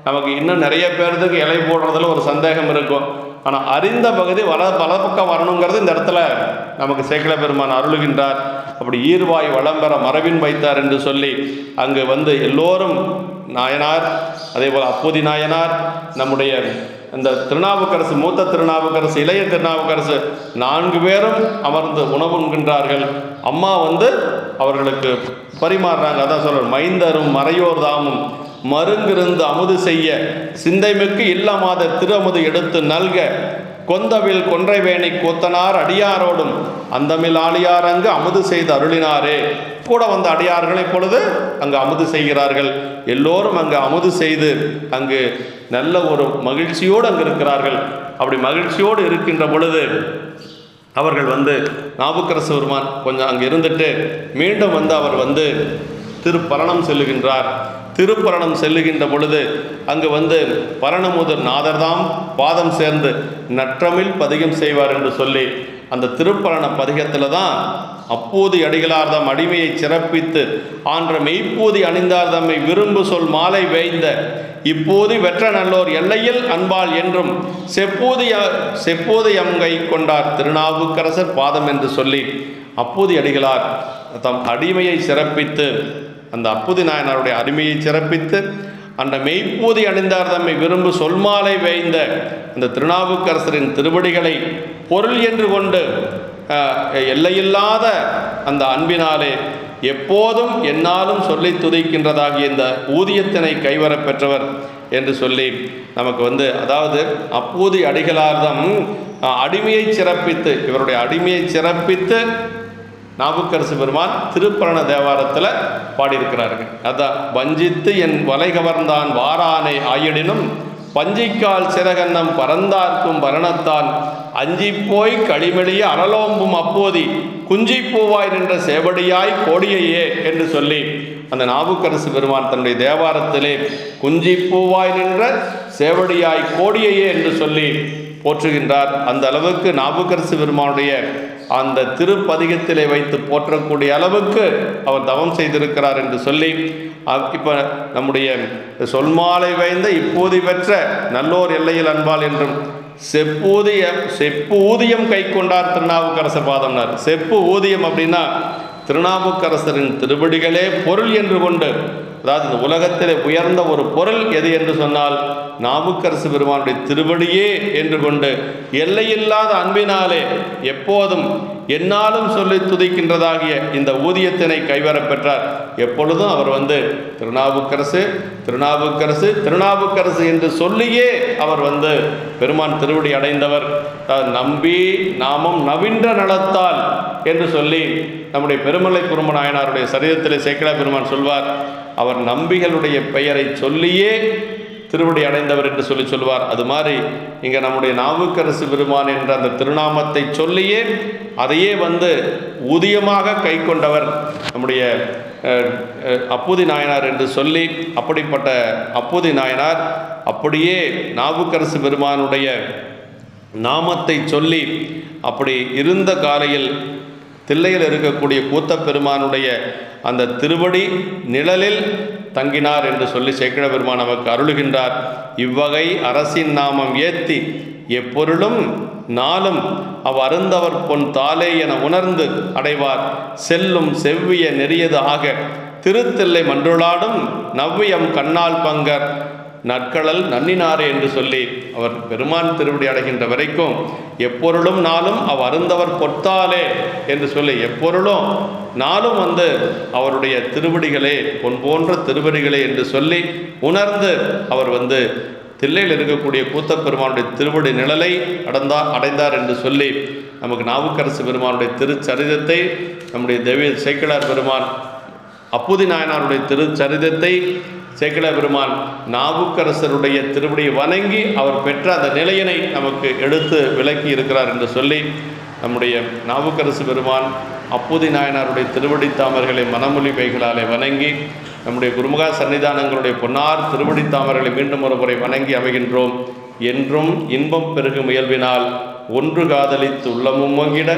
நமக்கு இன்னும் நிறைய பேர்த்துக்கு இலை போடுறதுல ஒரு சந்தேகம் இருக்கும். ஆனால் அறிந்த பகுதி வலப்பக்கம் வரணுங்கிறது இந்த இடத்துல நமக்கு சேக்கிழ பெருமான் அருளுகின்றார். அப்படி ஈர்வாய் வளம்பெற மரபின் வைத்தார் என்று சொல்லி அங்கு எல்லோரும் நாயனார், அதே போல் அப்போதி நாயனார், நம்முடைய இந்த திருநாவுக்கரசு, மூத்த திருநாவுக்கரசு, இளைய திருநாவுக்கரசு 4 பேரும் அமர்ந்து உணவுகின்றார்கள். அம்மா அவர்களுக்கு பரிமாறுறாங்க. அதான் சொல்ற, மைந்தரும் மறையோர் தாமும் மருங்கிருந்து அமுது செய்ய சிந்தைமிக்கு இல்லமாத திருஅமுது எடுத்து நல்க கொந்தவில் கொன்றைவேணி கூத்தனார் அடியாரோடும் அந்தமில் ஆளியார் அங்கு அமுது செய்து அருளினாரே. கூட வந்த அடியார்கள் இப்பொழுது அங்கு அமுது செய்கிறார்கள். எல்லோரும் அங்கு அமுது செய்து அங்கு நல்ல ஒரு மகிழ்ச்சியோடு அங்கு இருக்கிறார்கள். அப்படி மகிழ்ச்சியோடு இருக்கின்ற பொழுது அவர்கள் நாவுக்கரசு பெருமான் கொஞ்சம் அங்கே இருந்துட்டு மீண்டும் அவர் திருப்பரணம் செல்லுகின்றார். திருப்பரணம் செல்லுகின்ற பொழுது அங்கு பரணமுதர் நாதர்தாம் பாதம் சேர்ந்து நற்றமிழ் பதிகம் செய்வார் என்று சொல்லி அந்த திருப்பரண பதிகத்தில் தான் அப்போது அடிகளார்தம் அடிமையை சிறப்பித்து ஆன்ற மெய்ப்பூதி அணிந்தார் தம்மை விரும்பு சொல் மாலை வேய்ந்த இப்போது வெற்ற நல்லோர் எல்லையில் அன்பால் என்றும் செப்பூதி அங்கை கொண்டார் திருநாவுக்கரசர் பாதம் என்று சொல்லி அப்போது அடிகளார் தம் அடிமையை சிறப்பித்து, அந்த அப்போதி நாயனாருடைய அடிமையை சிறப்பித்து அந்த மெய்ப்பூதி அணிந்தார் தம்மை விரும்பு சொல்மாலை வேய்ந்த அந்த திருநாவுக்கரசரின் திருவடிகளை பொருள் என்று கொண்டு எல்லையில்லாத அந்த அன்பினாலே எப்போதும் என்னாலும் சொல்லி துதிக்கின்றதாகிய இந்த ஊதியத்தினை கைவர பெற்றவர் என்று சொல்லி நமக்கு அதாவது அப்போது அடிகளார்தம் அடிமையை சிறப்பித்து, இவருடைய அடிமையை சிறப்பித்து நாவுக்கரசு பெருமான் திருப்பரண தேவாரத்தில் பாடியிருக்கிறார்கள். அதான் வஞ்சித்து என் வலை கவர்ந்தான் வாரானை ஆயிடினும் பஞ்சிக்கால் சிறகன்னம் பறந்தார்க்கும் பரணத்தான் அஞ்சிப்போய் களிமெளிய அனலோம்பும் அப்போதி குஞ்சிப்பூவாய் நின்ற சேவடியாய் கோடியையே என்று சொல்லி அந்த நாவுக்கரசு பெருமான் தன்னுடைய தேவாரத்திலே குஞ்சிப்பூவாய் நின்ற சேவடியாய் கோடியையே என்று சொல்லி போற்றுகின்றார். அந்த அளவுக்கு நாவுக்கரசு பெருமானுடைய அந்த திருப்பதிகத்திலே வைத்து போற்றக்கூடிய அளவுக்கு அவர் தவம் செய்திருக்கிறார் என்று சொல்லி இப்போ நம்முடைய சொல்மாலை வைந்த இப்போது பெற்ற நல்லோர் எல்லையில் அன்பால் என்றும் செப்பு ஊதியம் கை கொண்டார் திருநாவுக்கரசர் பாதம்னார். செப்பு ஊதியம் அப்படின்னா திருநாவுக்கரசரின் திருவடிகளே பொருள் என்று கொண்டு, அதாவது இந்த உலகத்திலே உயர்ந்த ஒரு பொருள் எது என்று சொன்னால் நாவுக்கரசு பெருமானுடைய திருவடியே என்று கொண்டு எல்லையில்லாத அன்பினாலே எப்போதும் என்னாலும் சொல்லி துதிக்கின்றதாகிய இந்த ஊதியத்தினை கைவர பெற்றார். எப்பொழுதும் அவர் திருநாவுக்கரசு திருநாவுக்கரசு திருநாவுக்கரசு என்று சொல்லியே அவர் பெருமான் திருவடி அடைந்தவர். நம்பி நாமம் நவின்ற நலத்தால் என்று சொல்லி நம்முடைய பெருமலை குறும்ப நாயனாருடைய சரிதத்திலே சேக்கிழார் பெருமான் சொல்வார், அவர் நம்பிகளுடைய பெயரை சொல்லியே திருவடி அடைந்தவர் என்று சொல்லுவார். அது மாதிரி இங்கே நம்முடைய நாவுக்கரசு பெருமான் என்ற அந்த திருநாமத்தை சொல்லியே அதையே ஊதியமாக கை கொண்டவர் நம்முடைய அப்போதி நாயனார் என்று சொல்லி, அப்படிப்பட்ட அப்போதி நாயனார் அப்படியே நாவுக்கரசு பெருமானுடைய நாமத்தை சொல்லி அப்படி இருந்த காலையில் தில்லையில் இருக்கக்கூடிய கூத்த பெருமானுடைய அந்த திருவடி நிழலில் தங்கினார் என்று சொல்லி சேக்கிழ பெருமான் நமக்கு அருளுகின்றார். இவ்வகை அரசின் நாமம் ஏத்தி எப்பொருளும் நாளும் அருந்தவர் பொன் தாலே என உணர்ந்து அடைவார் செல்லும் செவ்விய நெறியது ஆக திருத்தில்லை மன்றுளாடும் நவ்வியம் கண்ணால் பங்கர் நற்களல் நன்னினாரே என்று சொல்லி அவர் பெருமான் திருவடி அடைகின்ற வரைக்கும் எப்பொருளும் நாளும் அருந்தவர் பொத்தாலே என்று சொல்லி எப்பொருளும் நாளும் அவருடைய திருவடிகளே பொன் போன்ற திருவடிகளே என்று சொல்லி உணர்ந்து அவர் தில்லையில் இருக்கக்கூடிய கூத்த பெருமானுடைய திருவடி நிழலை அடைந்தார் என்று சொல்லி நமக்கு நாவுக்கரசு பெருமானுடைய திருச்சரிதத்தை, நம்முடைய தெய்வ சேக்கிழார் பெருமான் அப்போதி நாயனாருடைய திருச்சரிதத்தை சேக்கிழார் பெருமான் நாவுக்கரசருடைய திருவடியை வணங்கி அவர் பெற்ற அந்த நிலையினை நமக்கு எடுத்து விளக்கி இருக்கிறார் என்று சொல்லி நம்முடைய நாவுக்கரசு பெருமான் அப்போதி நாயனாருடைய திருவடி தாமர்களை மனமொழி வைகளாலே வணங்கி நம்முடைய குருமுகா சன்னிதானங்களுடைய பொன்னார் திருவடி தாமர்களை மீண்டும் ஒரு முறை வணங்கி அமைகின்றோம். என்றும் இன்பம் பெருகும் முயல்வினால் ஒன்று காதலித்து உள்ளமும் மங்கிட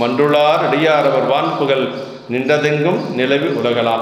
மன்றுளார் அடியாரவர் வான்புகள் நின்றதெங்கும் நிலவி உலகலாம்.